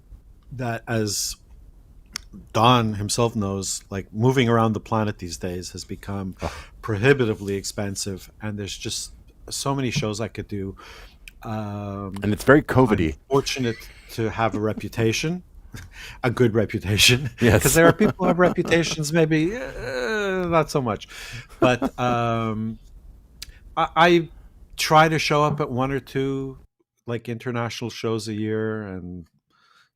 that, as Don himself knows, like moving around the planet these days has become Oh, prohibitively expensive, and there's just so many shows I could do. Um, and it's very I'm COVID-y. fortunate to have a reputation, a good reputation, because Yes. there are people who have reputations maybe not so much, but I try to show up at one or two like international shows a year, and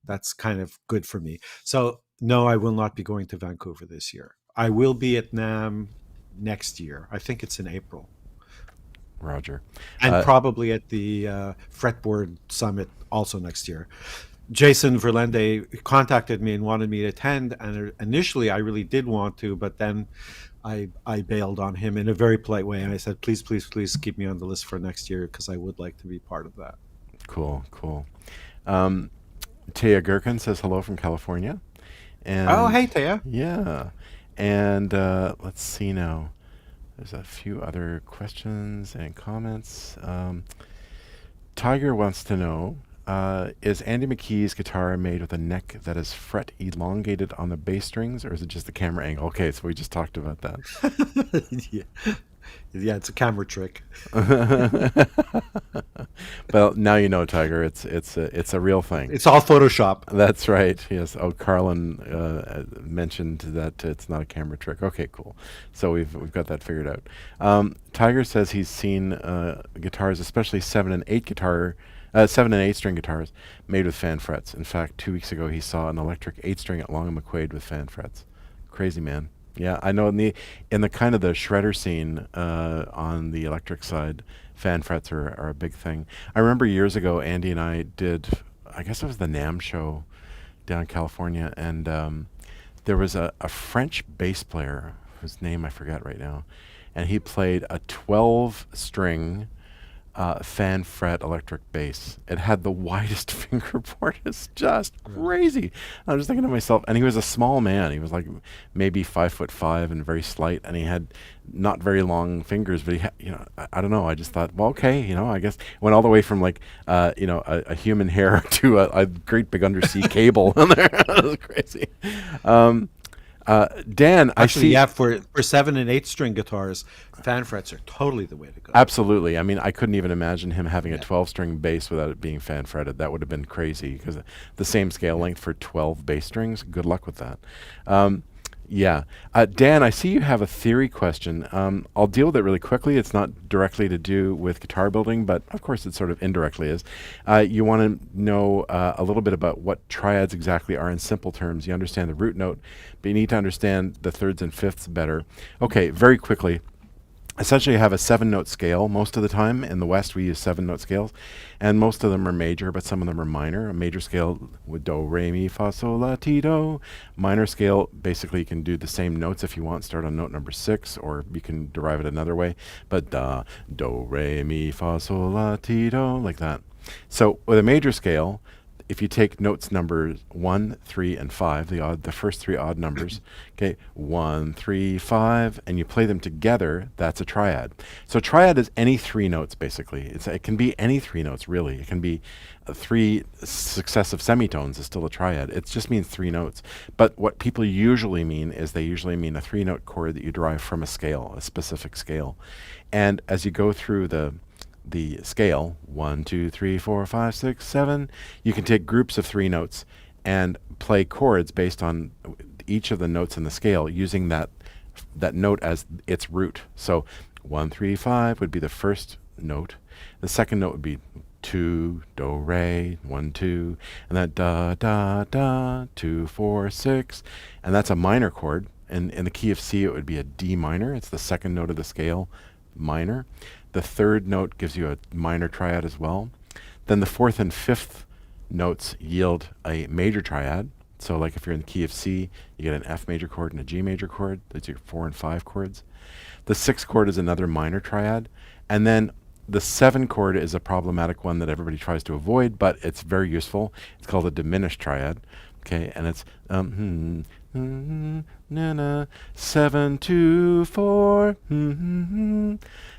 that's kind of good for me. So no, I will not be going to Vancouver this year. I will be at NAM next year. I think it's in April, Roger. and probably at the Fretboard Summit also next year. Jason Verlende contacted me and wanted me to attend, and initially I really did want to, but then I bailed on him in a very polite way, and I said, please, please, please keep me on the list for next year because I would like to be part of that. Cool, cool. Um, Taya Gherkin says hello from California. Oh, And hey, Taya. yeah. And let's see now. There's a few other questions and comments. Tiger wants to know, is Andy McKee's guitar made with a neck that is fret elongated on the bass strings, or is it just the camera angle? Okay, so we just talked about that. Yeah. Yeah, it's a camera trick. Well, now you know, Tiger. It's a real thing. It's all Photoshop. That's right. Yes. Oh, Carlin mentioned that it's not a camera trick. Okay, cool. So we've got that figured out. Tiger says he's seen guitars, especially 7 and 8 string guitars, made with fan frets. In fact, 2 weeks ago he saw an electric 8 string at Long and McQuaid with fan frets. Crazy man. Yeah, I know. In the kind of the shredder scene on the electric side, fan frets are a big thing. I remember years ago, Andy and I did, I guess it was the NAM show down in California, and there was a French bass player whose name I forget right now, and he played a 12 string fan fret electric bass. It had the widest fingerboard. It's just crazy. I was thinking to myself, and he was a small man. He was like maybe 5'5" and very slight, and he had not very long fingers. But he had, I don't know. I just thought, well, okay, I guess went all the way from like, a human hair to a great big undersea cable. That was crazy. Um, Dan, I Actually, see. yeah, for 7 and 8 string guitars, fan frets are totally the way to go. Absolutely. I mean, I couldn't even imagine him having a Yeah. 12-string bass without it being fan fretted. That would have been crazy because the same scale length for 12 bass strings. Good luck with that. Um, yeah. Dan, I see you have a theory question. I'll deal with it really quickly. It's not directly to do with guitar building, but of course it sort of indirectly is. You want to know a little bit about what triads exactly are in simple terms. You understand the root note, but you need to understand the thirds and fifths better. Okay, very quickly. Essentially, you have a 7-note scale most of the time. In the West, we use 7-note scales, and most of them are major, but some of them are minor. A major scale with do, re, mi, fa, sol, la, ti, do. Minor scale, basically, you can do the same notes if you want. Start on note number 6, or you can derive it another way. But da, do, re, mi, fa, sol, la, ti, do, like that. So with a major scale, if you take notes numbers 1, 3, and 5, the first 3 odd numbers, okay, 1, 3, 5, and you play them together, that's a triad. So triad is any 3 notes, basically. It can be any 3 notes, really. It can be 3 successive semitones is still a triad. It just means 3 notes. But what people usually mean is they usually mean a 3-note chord that you derive from a scale, a specific scale. And as you go through the scale 1, 2, 3, 4, 5, 6, 7, you can take groups of 3 notes and play chords based on each of the notes in the scale using that that note as its root. So 1 3 5 would be the first note. The second note would be 2 do re 1 2, and that da da da 2 4 6, and that's a minor chord. And in the key of C, it would be a D minor. It's the second note of the scale, minor. The third note gives you a minor triad as well. Then the fourth and fifth notes yield a major triad. So like if you're in the key of C, you get an F major chord and a G major chord. Those are your 4 and 5 chords. The sixth chord is another minor triad. And then the 7 chord is a problematic one that everybody tries to avoid, but it's very useful. It's called a diminished triad. Okay, and it's na na 7 2 4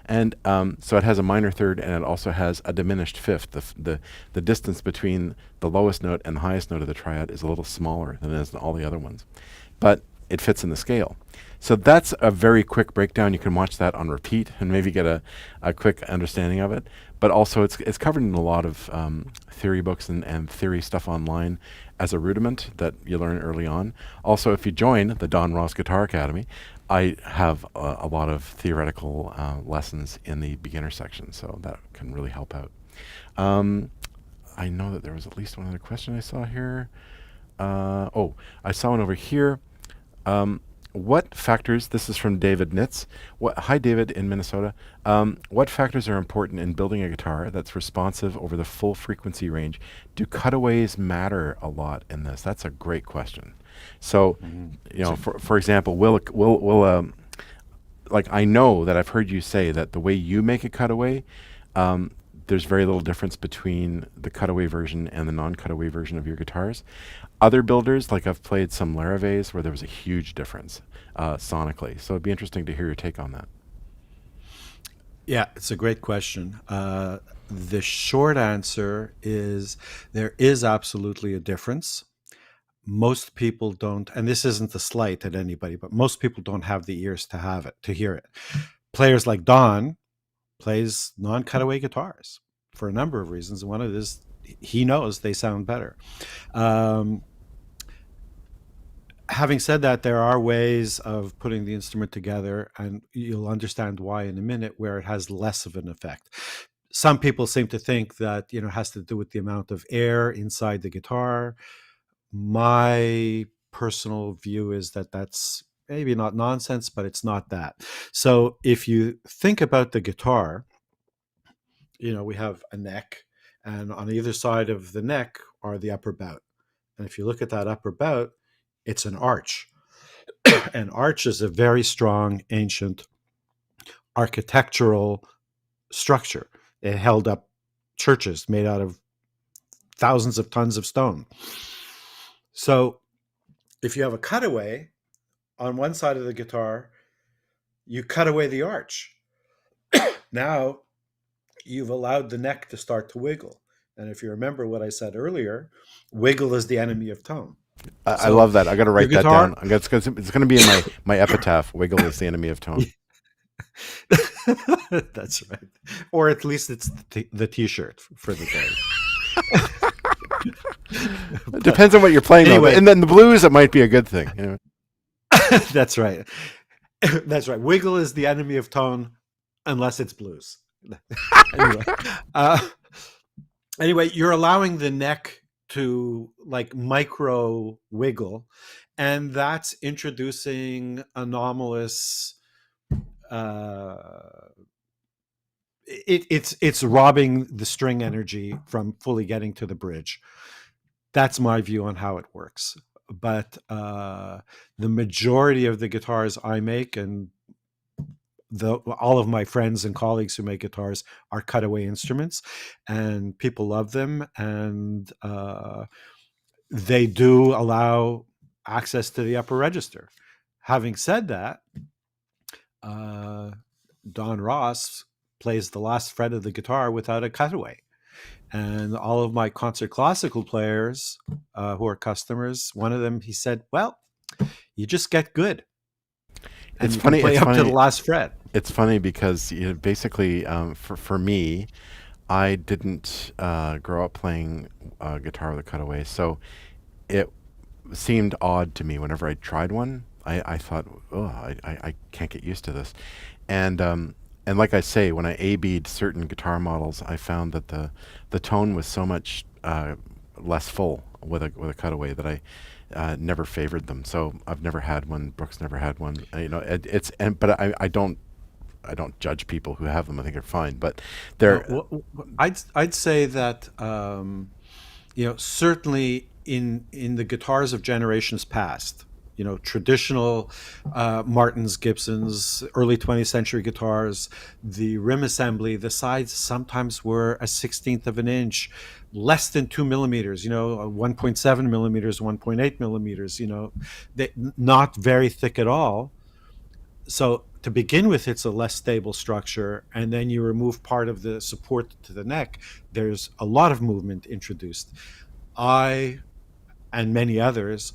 and so it has a minor third, and it also has a diminished fifth. The distance between the lowest note and the highest note of the triad is a little smaller than it is in all the other ones, but it fits in the scale. So that's a very quick breakdown. You can watch that on repeat and maybe get a quick understanding of it. But also it's covered in a lot of theory books and theory stuff online as a rudiment that you learn early on. Also, if you join the Don Ross Guitar Academy, I have a lot of theoretical lessons in the beginner section, so that can really help out. I know that there was at least one other question I saw here. I saw one over here. What factors, this is from David Nitz. Hi, David in Minnesota. What factors are important in building a guitar that's responsive over the full frequency range? Do cutaways matter a lot in this? That's a great question. So, for example, like I know that I've heard you say that the way you make a cutaway, there's very little difference between the cutaway version and the non-cutaway version of your guitars. Other builders, like I've played some Larave's where there was a huge difference sonically. So it'd be interesting to hear your take on that. Yeah, it's a great question. The short answer is there is absolutely a difference. Most people don't, and this isn't a slight at anybody, but most people don't have the ears to have it, to hear it. Players like Don plays non-cutaway guitars for a number of reasons. And one of it is he knows they sound better. Having said that, there are ways of putting the instrument together, and you'll understand why in a minute, where it has less of an effect. Some people seem to think that it has to do with the amount of air inside the guitar. My personal view is that that's maybe not nonsense, but it's not that. So if you think about the guitar, we have a neck, and on either side of the neck are the upper bout. And if you look at that upper bout, it's an arch. An arch is a very strong, ancient architectural structure. It held up churches made out of thousands of tons of stone. So if you have a cutaway on one side of the guitar, you cut away the arch. Now you've allowed the neck to start to wiggle. And if you remember what I said earlier, wiggle is the enemy of tone. I love that. I got to write that down. It's going to be in my epitaph. Wiggle is the enemy of tone. That's right. Or at least it's the T-shirt for the day. It depends on what you're playing. Anyway. And then the blues, it might be a good thing. That's right. That's right. Wiggle is the enemy of tone unless it's blues. Anyway, you're allowing the neck to like micro wiggle, and that's introducing anomalous it's robbing the string energy from fully getting to the bridge. That's my view on how it works. But the majority of the guitars I make, and all of my friends and colleagues who make guitars, are cutaway instruments, and people love them, and they do allow access to the upper register. Having said that, Don Ross plays the last fret of the guitar without a cutaway. And all of my concert classical players who are customers, one of them, he said, well, you just get good. And it's funny. Play up to the last fret. It's funny because basically, for me, I didn't grow up playing guitar with a cutaway, so it seemed odd to me whenever I tried one. I thought, oh, I can't get used to this. And like I say, when I A-B'd certain guitar models, I found that the tone was so much less full with a cutaway that I never favored them. So I've never had one. Brooke's never had one. But I don't judge people who have them. I think they're fine. But No, they're I'd say that certainly in the guitars of generations past, traditional Martins, Gibsons, early 20th century guitars, the rim assembly, the sides sometimes were a 16th of an inch, less than 2 millimeters, 1.7 millimeters, 1.8 millimeters, not very thick at all. So to begin with, it's a less stable structure, and then you remove part of the support to the neck. There's a lot of movement introduced. I and many others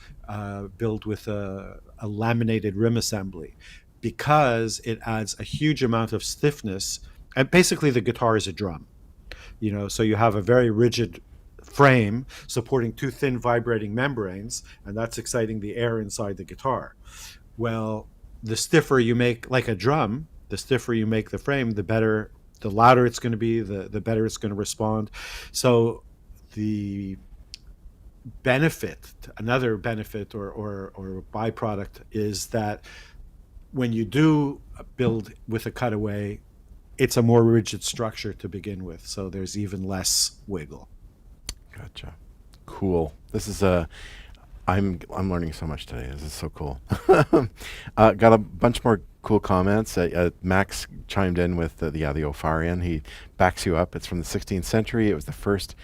build with a laminated rim assembly because it adds a huge amount of stiffness. And basically, the guitar is a drum, so you have a very rigid frame supporting two thin vibrating membranes, and that's exciting the air inside the guitar. Well, the stiffer you make, like a drum, the stiffer you make the frame, the better, the louder it's going to be, the better it's going to respond. So the benefit, another benefit or byproduct, is that when you do build with a cutaway, it's a more rigid structure to begin with. So there's even less wiggle. Gotcha. Cool. This is I'm learning so much today. This is so cool. Got a bunch more cool comments. Max chimed in with the Opharian. He backs you up. It's from the 16th century. It was the first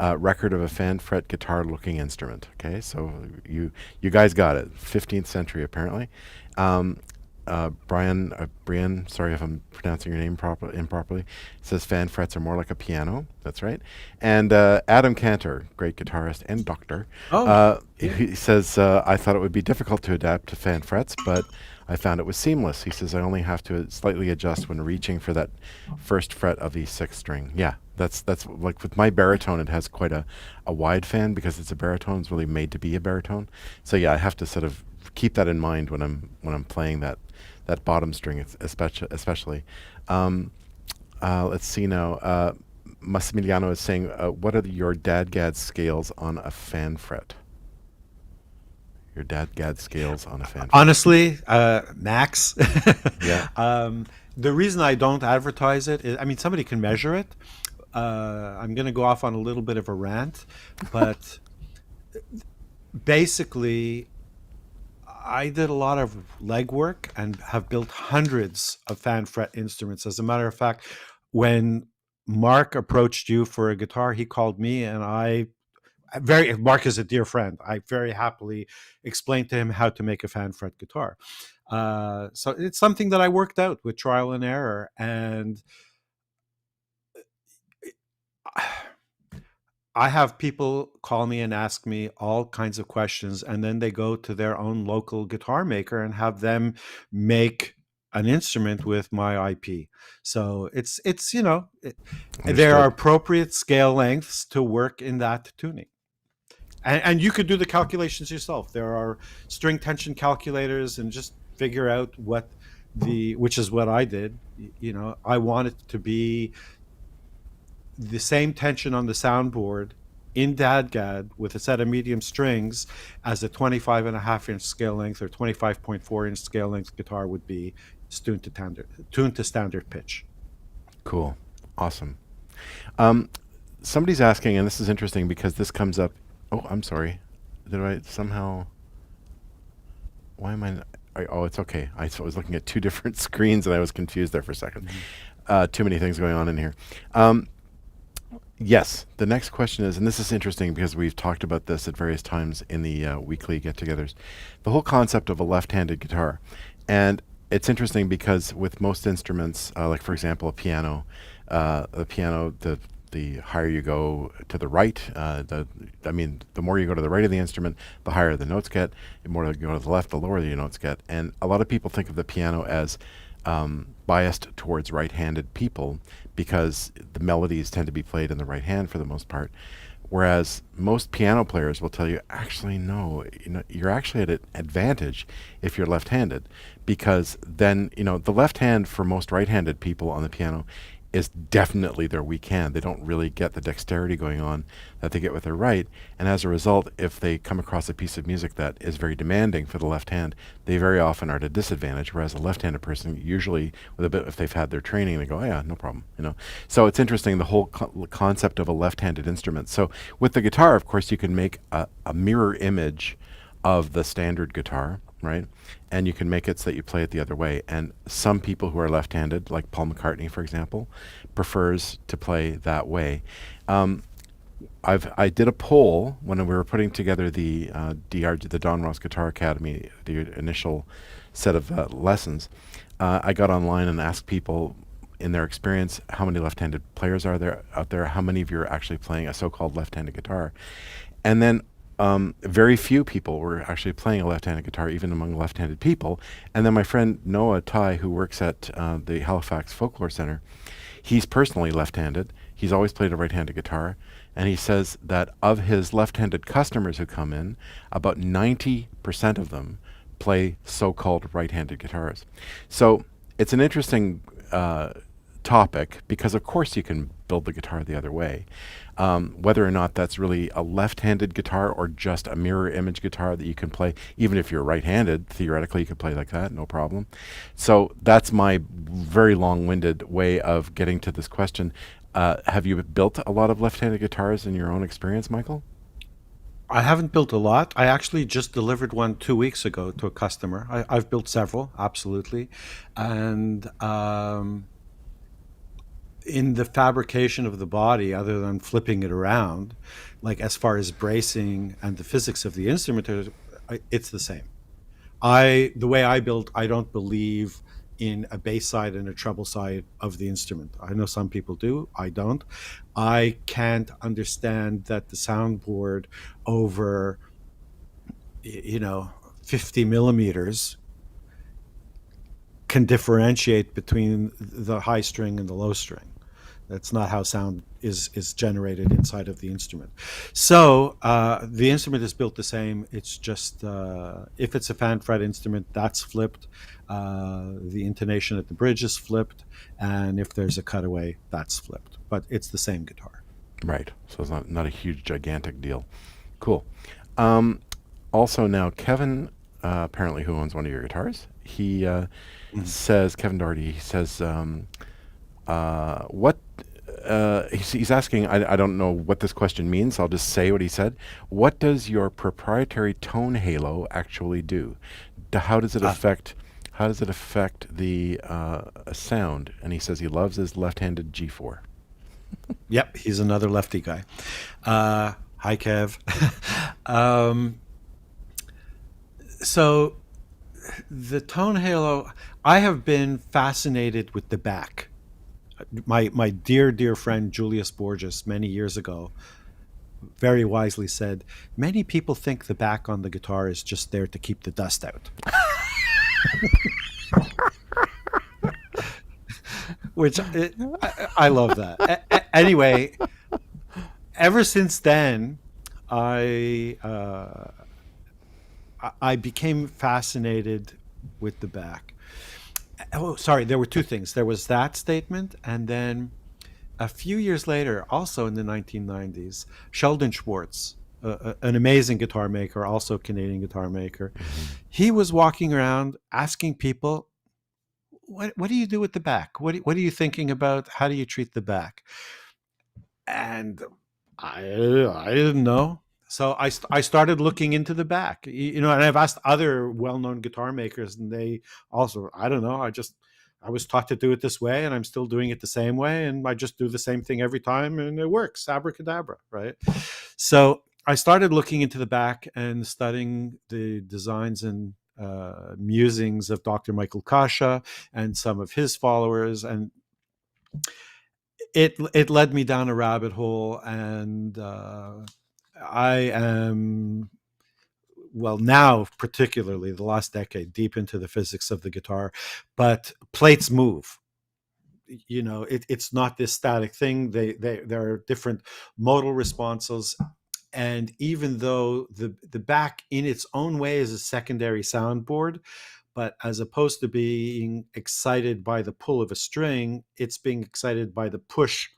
record of a fan fret guitar looking instrument. Okay, so you guys got it. 15th century apparently. Brian, sorry if I'm pronouncing your name improperly, says fan frets are more like a piano. That's right. And Adam Cantor, great guitarist and doctor, he says, I thought it would be difficult to adapt to fan frets, but I found it was seamless. He says, I only have to slightly adjust when reaching for that first fret of the sixth string. Yeah, that's like with my baritone, it has quite a wide fan because it's a baritone. It's really made to be a baritone. So yeah, I have to sort of keep that in mind when I'm playing that bottom string, especially. Let's see now. Massimiliano is saying, what are your DADGAD scales on a fan fret? Your DADGAD scales on a fan fret. Honestly, max. Yeah. The reason I don't advertise it is, I mean, somebody can measure it. I'm going to go off on a little bit of a rant, but basically, I did a lot of legwork and have built hundreds of fan fret instruments. As a matter of fact, when Mark approached you for a guitar, he called me, and Mark is a dear friend. I very happily explained to him how to make a fan fret guitar. So it's something that I worked out with trial and error, and I have people call me and ask me all kinds of questions, and then they go to their own local guitar maker and have them make an instrument with my IP. So there are appropriate scale lengths to work in that tuning. And you could do the calculations yourself. There are string tension calculators, and just figure out which is what I did. I want it to be the same tension on the soundboard in DADGAD with a set of medium strings as a 25.5-inch scale length or 25.4-inch scale length guitar would be tuned to standard pitch. Cool. Awesome. Somebody's asking, and this is interesting because this comes up. Oh, I'm sorry. Did I somehow... Why am I... Oh, it's okay. I was looking at two different screens and I was confused there for a second. Mm-hmm. Too many things going on in here. Yes, the next question is, and this is interesting because we've talked about this at various times in the weekly get-togethers, the whole concept of a left-handed guitar. And it's interesting because with most instruments, like for example a piano, the higher you go to the right, the more you go to the right of the instrument, the higher the notes get. The more you go to the left, the lower the notes get. And a lot of people think of the piano as biased towards right-handed people because the melodies tend to be played in the right hand for the most part. Whereas most piano players will tell you, actually, no, you're actually at an advantage if you're left-handed, because then, the left hand for most right-handed people on the piano is definitely their weak hand. They don't really get the dexterity going on that they get with their right. And as a result, if they come across a piece of music that is very demanding for the left hand, they very often are at a disadvantage. Whereas a left-handed person, usually with a bit, if they've had their training, they go, oh yeah, no problem. So it's interesting, the whole concept of a left-handed instrument. So with the guitar, of course, you can make a mirror image of the standard guitar, right? And you can make it so that you play it the other way. And some people who are left-handed, like Paul McCartney, for example, prefers to play that way. I did a poll when we were putting together the the Don Ross Guitar Academy, the initial set of lessons. I got online and asked people, in their experience, how many left-handed players are there out there? How many of you are actually playing a so-called left-handed guitar? And then very few people were actually playing a left-handed guitar, even among left-handed people. And then my friend Noah Tai, who works at the Halifax Folklore Center, he's personally left-handed. He's always played a right-handed guitar. And he says that of his left-handed customers who come in, about 90% of them play so-called right-handed guitars. So it's an interesting topic, because of course you can build the guitar the other way. Whether or not that's really a left-handed guitar or just a mirror image guitar that you can play, even if you're right-handed, theoretically you could play like that, no problem. So that's my very long-winded way of getting to this question. Have you built a lot of left-handed guitars in your own experience, Michael? I haven't built a lot. I actually just delivered one 2 weeks ago to a customer. I've built several, absolutely. And in the fabrication of the body, other than flipping it around, like as far as bracing and the physics of the instrument, it's the same. The way I build, I don't believe in a bass side and a treble side of the instrument. I know some people do. I don't. I can't understand that the soundboard over, 50 millimeters can differentiate between the high string and the low string. That's not how sound is generated inside of the instrument. So the instrument is built the same. It's just if it's a fan fret instrument, that's flipped. The intonation at the bridge is flipped, and if there's a cutaway, that's flipped. But it's the same guitar. Right. So it's not a huge, gigantic deal. Cool. Also now, Kevin, apparently who owns one of your guitars, he says, Kevin Doherty, he says, what he's asking, I don't know what this question means, so I'll just say what he said. What does your proprietary tone halo actually do? How does it affect the sound? And he says he loves his left-handed G4. Yep, he's another lefty guy. Hi, Kev. So the tone halo, I have been fascinated with the back. My dear friend Julius Borges, many years ago, very wisely said, many people think the back on the guitar is just there to keep the dust out. Which I love that. Anyway, ever since then, I became fascinated with the back. Oh, sorry, there were two things. There was that statement, and then a few years later, also in the 1990s, Sheldon Schwartz, an amazing guitar maker, also a Canadian guitar maker, he was walking around asking people, what do you do with the back? What are you thinking about? How do you treat the back? And I didn't know. So I started looking into the back, and I've asked other well-known guitar makers, and they also, I don't know, I was taught to do it this way, and I'm still doing it the same way, and I just do the same thing every time, and it works, abracadabra, right? So I started looking into the back and studying the designs and musings of Dr. Michael Kasha and some of his followers, and it led me down a rabbit hole, and I am, well, now particularly the last decade, deep into the physics of the guitar. But plates move. it's not this static thing. There are different modal responses. And even though the back in its own way is a secondary soundboard, but as opposed to being excited by the pull of a string, it's being excited by the push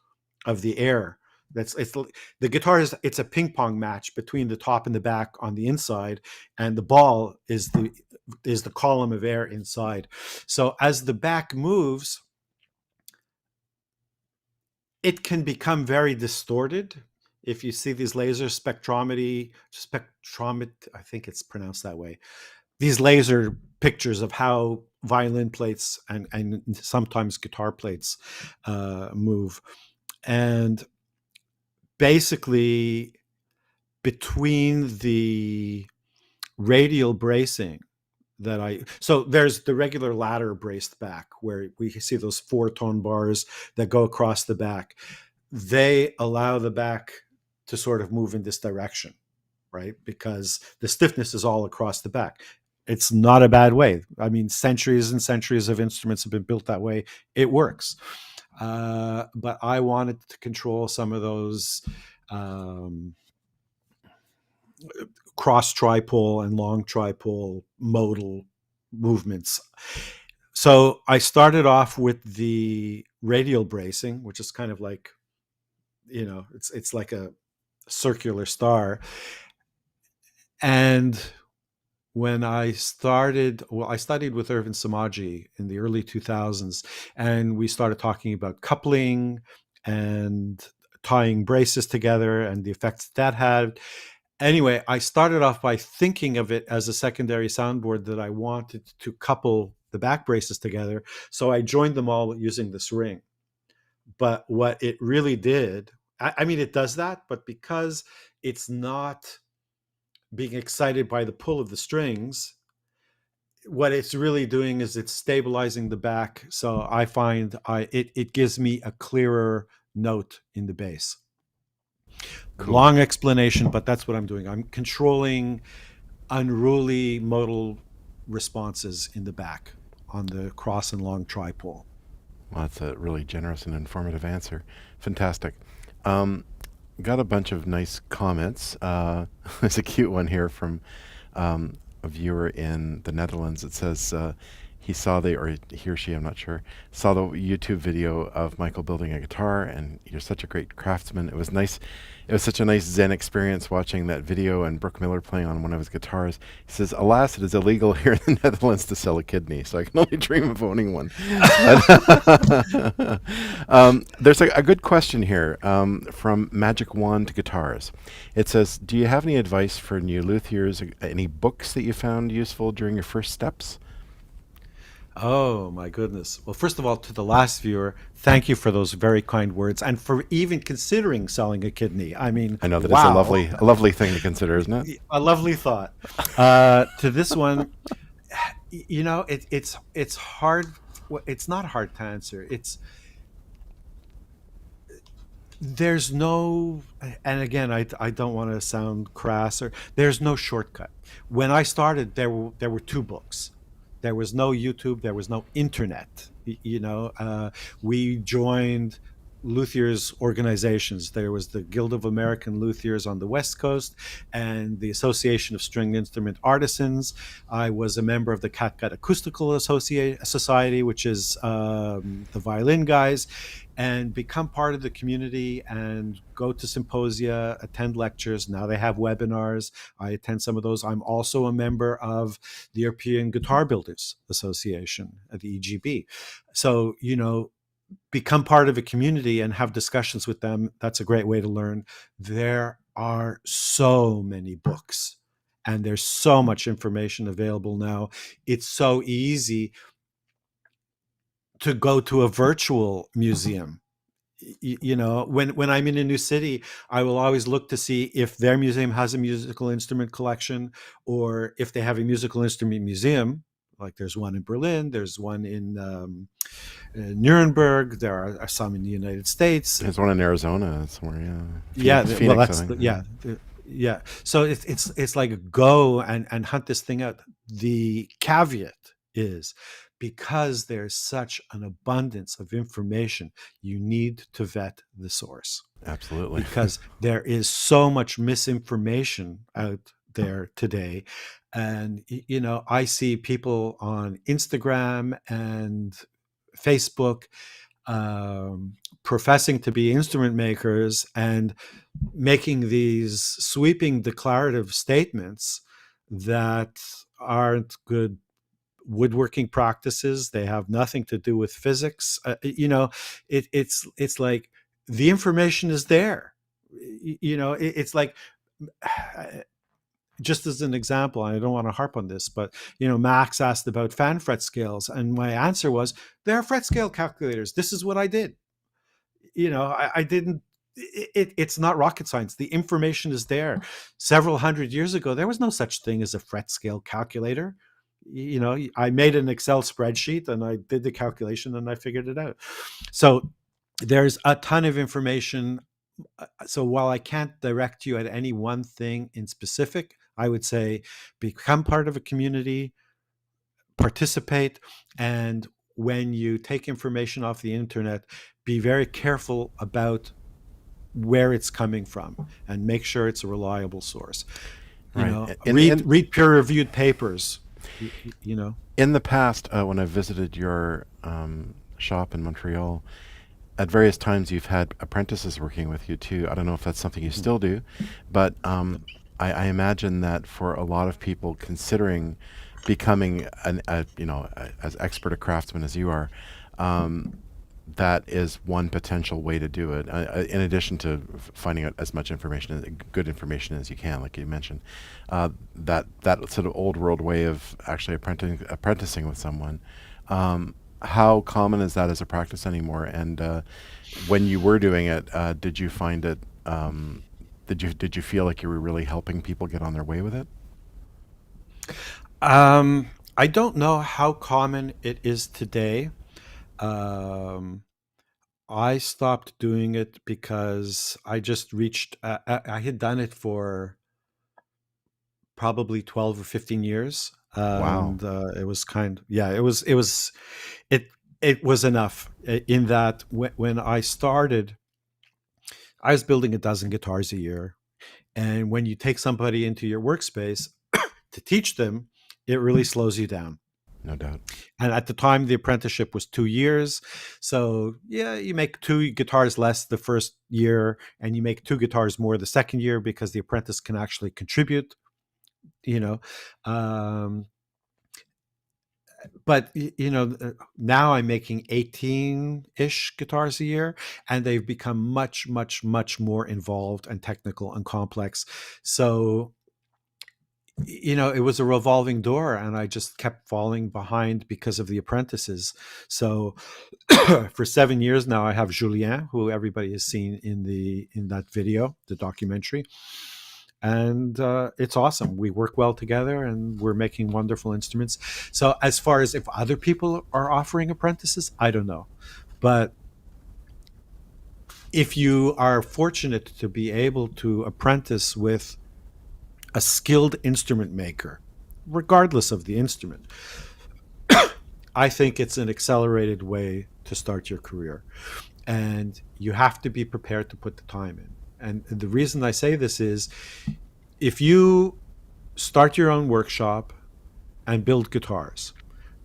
of the air. The guitar it's a ping pong match between the top and the back on the inside, and the ball is the column of air inside. So as the back moves, it can become very distorted. If you see these laser spectrometry, I think it's pronounced that way, these laser pictures of how violin plates and sometimes guitar plates move. And basically, between the radial bracing so there's the regular ladder braced back where we see those 4-tone bars that go across the back. They allow the back to sort of move in this direction, right? Because the stiffness is all across the back. It's not a bad way. I mean, centuries and centuries of instruments have been built that way. It works. But I wanted to control some of those cross tripole and long tripole modal movements. So I started off with the radial bracing, which is kind of like, it's like a circular star. And when I studied with Irvin Samaji in the early 2000s, and we started talking about coupling and tying braces together and the effects that had. Anyway, I started off by thinking of it as a secondary soundboard that I wanted to couple the back braces together. So I joined them all using this ring. But what it really did, I mean, it does that, but because it's not being excited by the pull of the strings, what it's really doing is it's stabilizing the back. So I find it gives me a clearer note in the bass. Cool. Long explanation, but that's what I'm doing. I'm controlling unruly modal responses in the back on the cross and long tripole. Well, that's a really generous and informative answer. Fantastic. Got a bunch of nice comments. There's a cute one here from a viewer in the Netherlands. It says he or she, I'm not sure, saw the YouTube video of Michael building a guitar, and you're such a great craftsman. It was nice. It was such a nice Zen experience watching that video and Brooke Miller playing on one of his guitars. He says, alas, it is illegal here in the Netherlands to sell a kidney, so I can only dream of owning one. There's a good question here from Magic Wand to Guitars. It says, do you have any advice for new luthiers, any books that you found useful during your first steps? Oh, my goodness. Well, first of all, to the last viewer, thank you for those very kind words and for even considering selling a kidney. I mean, I know that wow. Is a lovely thing to consider, isn't it? A lovely thought. To this one, it's hard. It's not hard to answer. There's no, and again, I don't want to sound crass, there's no shortcut. When I started, there were 2 books. There was no YouTube. There was no internet. We joined Luthier's organizations. There was the Guild of American Luthiers on the West Coast and the Association of Stringed Instrument Artisans. I was a member of the DADGAD Acoustical Society, which is the violin guys, and become part of the community and go to symposia, attend lectures. Now they have webinars. I attend some of those. I'm also a member of the European Guitar Builders Association, the EGB. So, become part of a community and have discussions with them. That's a great way to learn. There are so many books and there's so much information available now. It's so easy to go to a virtual museum. When I'm in a new city, I will always look to see if their museum has a musical instrument collection or if they have a musical instrument museum. Like there's one in Berlin, there's one in Nuremberg, there are some in the United States. There's one in Arizona somewhere, yeah. Phoenix, yeah. So it's like go and hunt this thing out. The caveat is because there's such an abundance of information, you need to vet the source, Absolutely. because there is so much misinformation out there today. And, I see people on Instagram and Facebook professing to be instrument makers and making these sweeping declarative statements that aren't good woodworking practices. They have nothing to do with physics. It's like the information is there. It's like, just as an example, and I don't want to harp on this, but Max asked about fan fret scales, and my answer was, there are fret scale calculators. This is what I did. I didn't. It's not rocket science. The information is there. Several hundred years ago, there was no such thing as a fret scale calculator. I made an Excel spreadsheet and I did the calculation and I figured it out. So there's a ton of information. So while I can't direct you at any one thing in specific, I would say become part of a community, participate, and when you take information off the internet, be very careful about where it's coming from and make sure it's a reliable source. Right. Read peer-reviewed papers. In the past, when I visited your shop in Montreal, at various times you've had apprentices working with you too. I don't know if that's something you still do, but I imagine that for a lot of people considering becoming as expert a craftsman as you are, that is one potential way to do it. In addition to finding out as much information, good information as you can, like you mentioned, that sort of old world way of actually apprenticing with someone. How common is that as a practice anymore? And when you were doing it, did you find it? Did you feel like you were really helping people get on their way with it? I don't know how common it is today. I stopped doing it because I just reached. I had done it for probably 12 or 15 years, Wow. and it was it was enough. In that, when I started, I was building a dozen guitars a year, and when you take somebody into your workspace to teach them, it really slows you down. No doubt. And at the time, the apprenticeship was 2 years. So, yeah, you make two guitars less the first year, and you make two guitars more the second year because the apprentice can actually contribute, you know. Um, but, now I'm making 18-ish guitars a year, and they've become much, much, much more involved and technical and complex. So, it was a revolving door, and I just kept falling behind because of the apprentices. So for 7 years now, I have Julien, who everybody has seen in that video, the documentary, and it's awesome. We work well together, and we're making wonderful instruments. So as far as if other people are offering apprentices, I don't know, but if you are fortunate to be able to apprentice with a skilled instrument maker, regardless of the instrument, I think it's an accelerated way to start your career. And you have to be prepared to put the time in. And the reason I say this is, if you start your own workshop and build guitars,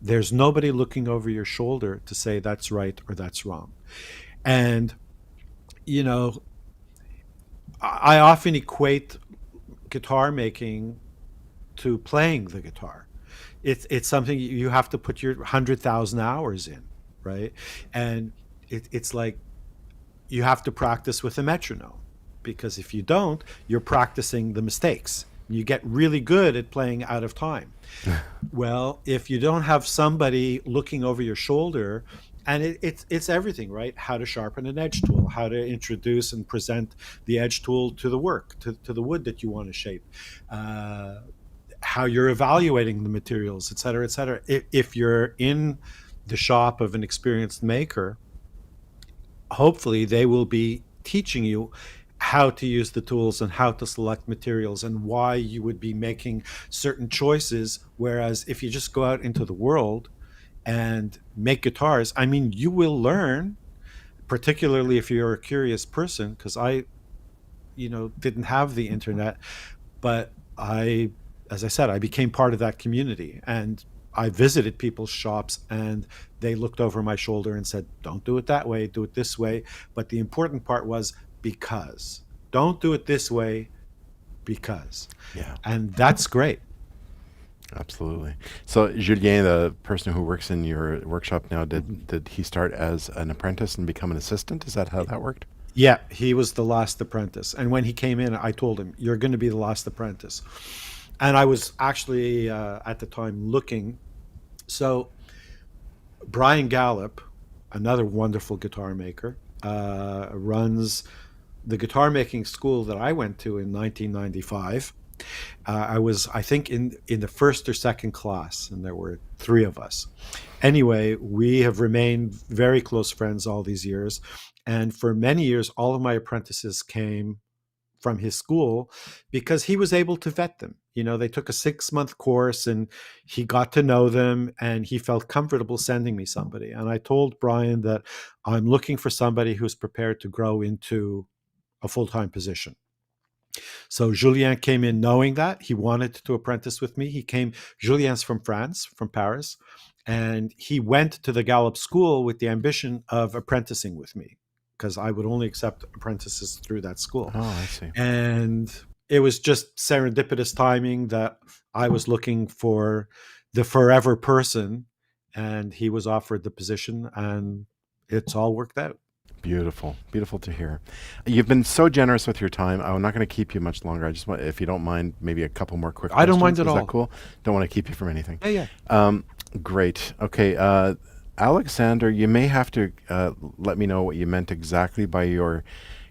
there's nobody looking over your shoulder to say that's right or that's wrong. And, I often equate guitar making to playing the guitar. It's something you have to put your 100,000 hours in, right? And it's like you have to practice with a metronome, because if you don't, you're practicing the mistakes. You get really good at playing out of time. Well, if you don't have somebody looking over your shoulder, and it's everything, right? How to sharpen an edge tool, how to introduce and present the edge tool to the work, to the wood that you want to shape, how you're evaluating the materials, et cetera, et cetera. If you're in the shop of an experienced maker, hopefully they will be teaching you how to use the tools and how to select materials and why you would be making certain choices. Whereas if you just go out into the world, and make guitars. I mean, you will learn, particularly if you're a curious person, because I, didn't have the internet, but as I said, I became part of that community, and I visited people's shops, and they looked over my shoulder and said, "Don't do it that way, do it this way." But the important part was because. Don't do it this way because. Yeah, And that's great. absolutely. So Julien, the person who works in your workshop now, Mhm. did he start as an apprentice and become an assistant? Is that how that worked? Yeah, he was the last apprentice. And when he came in, I told him, "You're going to be the last apprentice." And I was actually at the time looking. So Brian Gallup, another wonderful guitar maker, runs the guitar making school that I went to in 1995. I was, I think, in the first or second class, and there were three of us. Anyway, we have remained very close friends all these years. And for many years, all of my apprentices came from his school because he was able to vet them. They took a 6-month course and he got to know them and he felt comfortable sending me somebody. And I told Brian that I'm looking for somebody who's prepared to grow into a full-time position. So Julien came in knowing that he wanted to apprentice with me. Julien's from France, from Paris, and he went to the Gallup School with the ambition of apprenticing with me because I would only accept apprentices through that school. Oh, I see. And it was just serendipitous timing that I was looking for the forever person and he was offered the position and it's all worked out. Beautiful, beautiful to hear. You've been so generous with your time. I'm not going to keep you much longer. I just want, if you don't mind, maybe a couple more quick I don't mind questions. at Is that all. cool? Don't want to keep you from anything. Yeah, yeah. Um, Great. Okay, Alexander, you may have to let me know what you meant exactly by your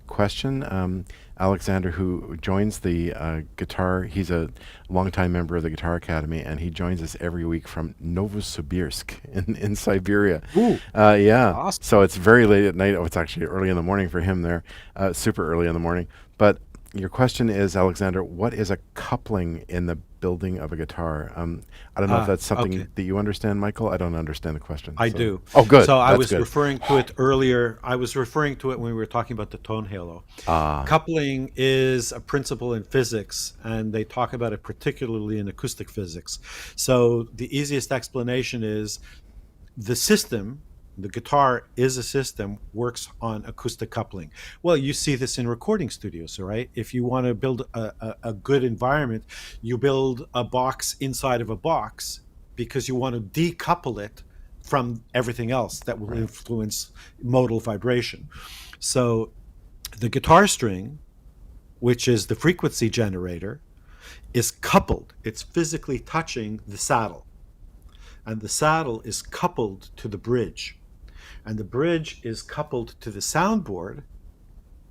question. Alexander, who joins the guitar, he's a longtime member of the Guitar Academy, and he joins us every week from Novosibirsk in Siberia. Ooh, Yeah, awesome. so it's very late at night. Oh, it's actually early in the morning for him there, super early in the morning. But your question is, Alexander, what is a coupling in the building of a guitar? I don't know if that's Okay. something that you understand, Michael. I don't understand the question. I So, do. oh, good. So I That's was good. referring to it earlier. I was referring to it when we were talking about the tone halo. Ah, Coupling is a principle in physics, and they talk about it particularly in acoustic physics. So the easiest explanation is the system, the guitar is a system, works on acoustic coupling. Well, you see this in recording studios, right? If you want to build a good environment, you build a box inside of a box because you want to decouple it from everything else that will right. influence modal vibration. So the guitar string, which is the frequency generator, is coupled. It's physically touching the saddle, and the saddle is coupled to the bridge, and the bridge is coupled to the soundboard,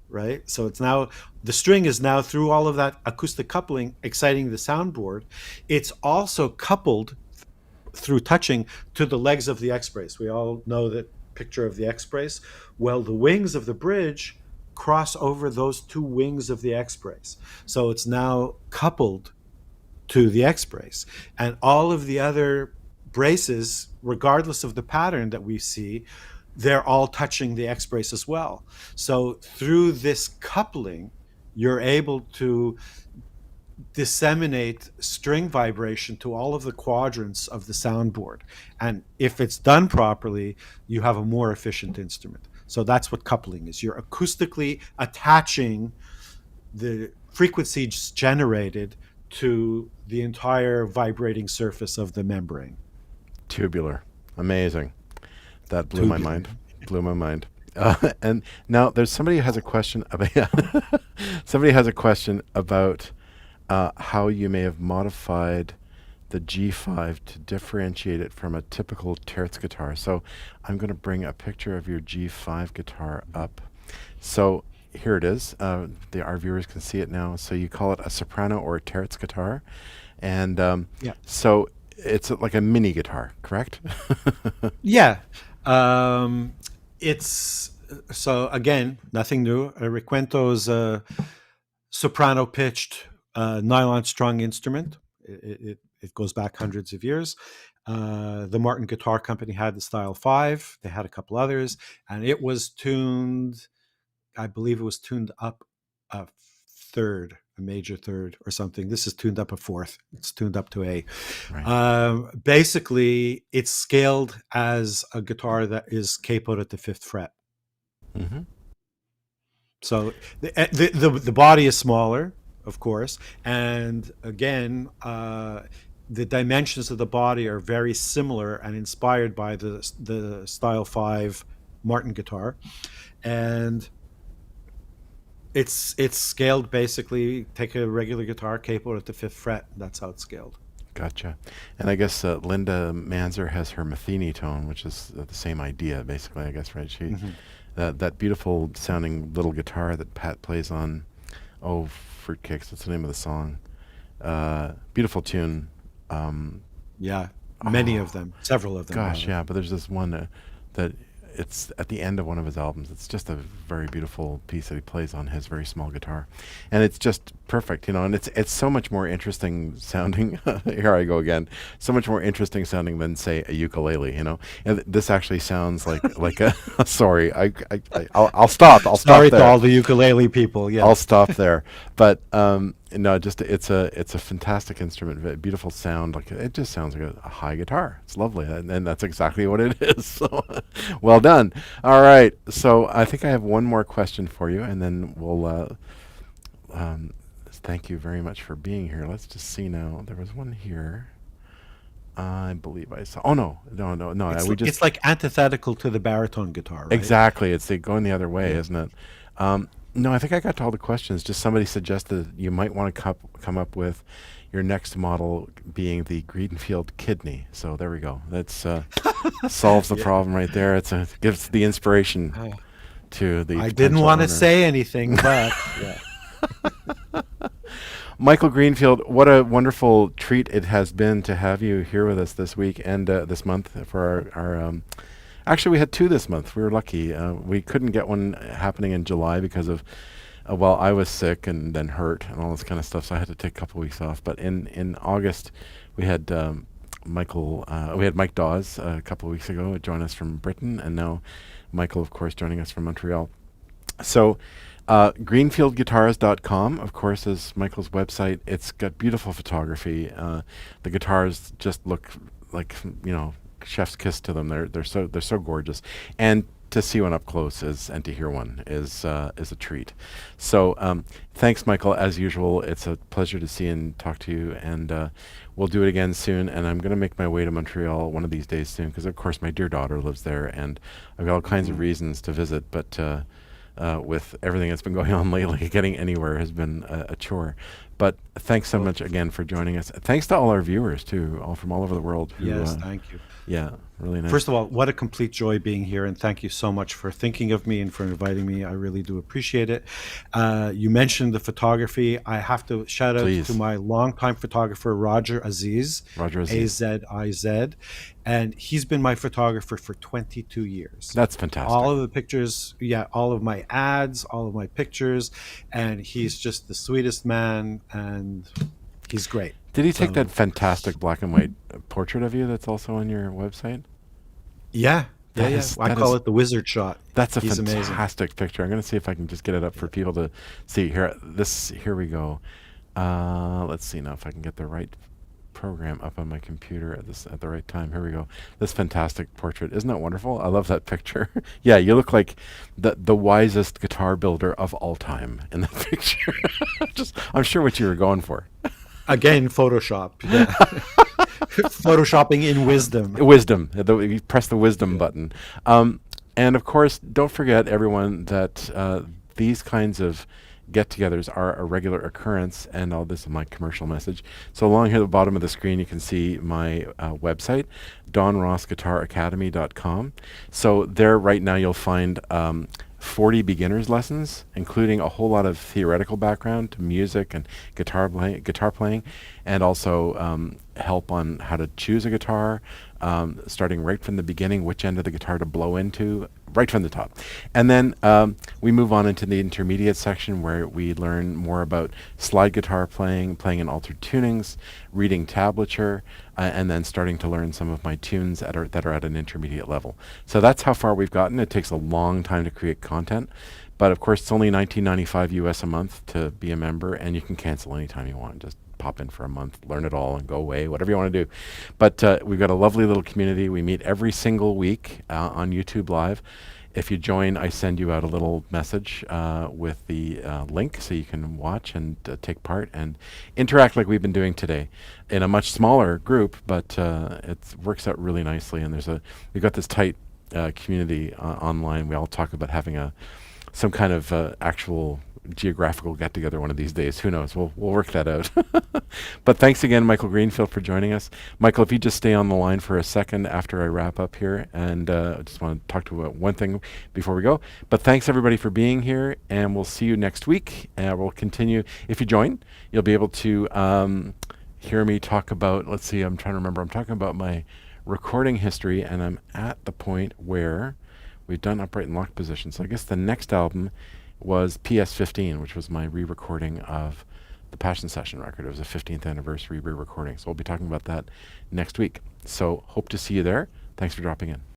right? So it's now, the string is now through all of that acoustic coupling exciting the soundboard. It's also coupled through touching to the legs of the X brace. We all know that picture of the X brace. Well, the wings of the bridge cross over those two wings of the X brace. So it's now coupled to the X brace. And all of the other braces, regardless of the pattern that we see, they're all touching the X brace as well. So through this coupling, you're able to disseminate string vibration to all of the quadrants of the soundboard. And if it's done properly, you have a more efficient instrument. So that's what coupling is. You're acoustically attaching the frequencies generated to the entire vibrating surface of the membrane. Tubular. Amazing. That blew my Tubular. mind. Blew my mind. And now there's somebody who has a question about somebody has a question about how you may have modified the G5 to differentiate it from a typical Terz guitar. So I'm going to bring a picture of your G5 guitar up. So here it is. Our viewers can see it now. So you call it a soprano or a Terz guitar, and Yeah. so it's like a mini guitar, correct? Yeah. Um, it's so again, nothing new. A requento is a soprano pitched nylon strung instrument. It goes back hundreds of years. The Martin Guitar Company had the Style 5. They had a couple others, and it was tuned, I believe it was tuned up a third, a major third or something. This is tuned up a fourth. It's tuned up to A. Right. Basically, it's scaled as a guitar that is capoed at the fifth fret. Mm-hmm. So the body is smaller, of course, and again, the dimensions of the body are very similar and inspired by the Style 5 Martin guitar, and it's scaled basically. Take a regular guitar, capoed at the fifth fret. That's how it's scaled. Gotcha. And I guess Linda Manzer has her Matheny tone, which is the same idea, basically, I guess, right? She Hmm. that beautiful sounding little guitar that Pat plays on, oh, Fruitcakes, that's the name of the song. Beautiful tune. Yeah, many Oh, of them, several of them, gosh, rather. yeah, but there's this one that it's at the end of one of his albums. It's just a very beautiful piece that he plays on his very small guitar, and it's just perfect, you know. And it's so much more interesting sounding. Here I go again. So much more interesting sounding than say a ukulele, you know. And this actually sounds like a. Sorry, I'll stop. I'll stop Sorry to there. all the ukulele people. I'll Yes. stop there. But no, just it's a fantastic instrument, beautiful sound. Like it just sounds like a high guitar. It's lovely, and that's exactly what it is. So, well done. All right. So I think I have one more question for you, and then we'll. Thank you very much for being here. Let's just see now. There was one here. I believe I saw. Oh no, no, no, no. It's We just it's like antithetical to the baritone guitar, right? exactly. It's going the other way, Yeah. isn't it? No, I think I got to all the questions. Just somebody suggested you might want to come up with your next model being the Greenfield kidney. So there we go. That's solves the Yeah. problem right there. Gives the inspiration Uh, to the I didn't potential want to owner. say anything, but yeah. Michael Greenfield, what a wonderful treat it has been to have you here with us this week and this month for our actually, we had two this month. We were lucky. We couldn't get one happening in July because of, well, I was sick and then hurt and all this kind of stuff, so I had to take a couple weeks off. But in August, we had we had Mike Dawes a couple of weeks ago join us from Britain, and now Michael, of course, joining us from Montreal. So, greenfieldguitars.com, of course, is Michael's website. It's got beautiful photography. The guitars just look like, you know, chef's kiss to them. They're so gorgeous, and to see one up close and to hear one is a treat. So thanks, Michael. As usual, it's a pleasure to see and talk to you, and we'll do it again soon. And I'm going to make my way to Montreal one of these days soon, because of course my dear daughter lives there, and I've got all kinds of Mhm. reasons to visit, but. With everything that's been going on lately, getting anywhere has been a chore. But thanks so Well, much again for joining us. Thanks to all our viewers too, all from all over the world. Who, yes, thank you. yeah, really nice. First of all, what a complete joy being here, and thank you so much for thinking of me and for inviting me. I really do appreciate it. You mentioned the photography. I have to shout out to Please, my longtime photographer, Roger Aziz, Roger Aziz. Aziz, and he's been my photographer for 22 years. That's All fantastic. of the pictures, yeah, all of my ads, all of my pictures, and he's just the sweetest man, and he's great. Did he take that So, fantastic black and white portrait of you that's also on your website? yeah, yeah, That yeah. is I that call is it the wizard shot. that's a He's amazing. fantastic picture. I'm going to see if I can just get it up for Yeah. people to see. Here we go. Let's see now if I can get the right program up on my computer at the right time. Here we go. This fantastic portrait. Isn't that wonderful? I love that picture. Yeah, you look like the wisest guitar builder of all time in that picture. I'm sure what you were going for. Again, Photoshop. Yeah. Photoshopping in wisdom. Wisdom. You press the wisdom Yeah. button. And of course, don't forget, everyone, that these kinds of get-togethers are a regular occurrence, and all this is my commercial message. So along here at the bottom of the screen, you can see my website, donrossguitaracademy.com. So there, right now, you'll find 40 beginners lessons, including a whole lot of theoretical background to music and guitar playing, and also help on how to choose a guitar, starting right from the beginning, which end of the guitar to blow into, right from the top. And then we move on into the intermediate section where we learn more about slide guitar playing, playing in altered tunings, reading tablature, and then starting to learn some of my tunes that are at an intermediate level. So that's how far we've gotten. It takes a long time to create content. But of course, it's only $19.95 US a month to be a member, and you can cancel anytime you want. Just pop in for a month, learn it all, and go away, whatever you want to do. But we've got a lovely little community. We meet every single week on YouTube Live. If you join, I send you out a little message with the link so you can watch and take part and interact like we've been doing today in a much smaller group, but it works out really nicely. And we've got this tight community online. We all talk about having some kind of actual geographical get together one of these days. Who knows? We'll work that out. But thanks again, Michael Greenfield, for joining us. Michael, if you just stay on the line for a second after I wrap up here, and I just want to talk to one thing before we go. But thanks everybody for being here, and we'll see you next week. We'll continue. If you join, you'll be able to hear me talk about. Let's see. I'm trying to remember. I'm talking about my recording history, and I'm at the point where we've done upright and locked position. So I guess the next album was PS15, which was my re-recording of the Passion Session record. It was a 15th anniversary re-recording. So we'll be talking about that next week. So hope to see you there. Thanks for dropping in.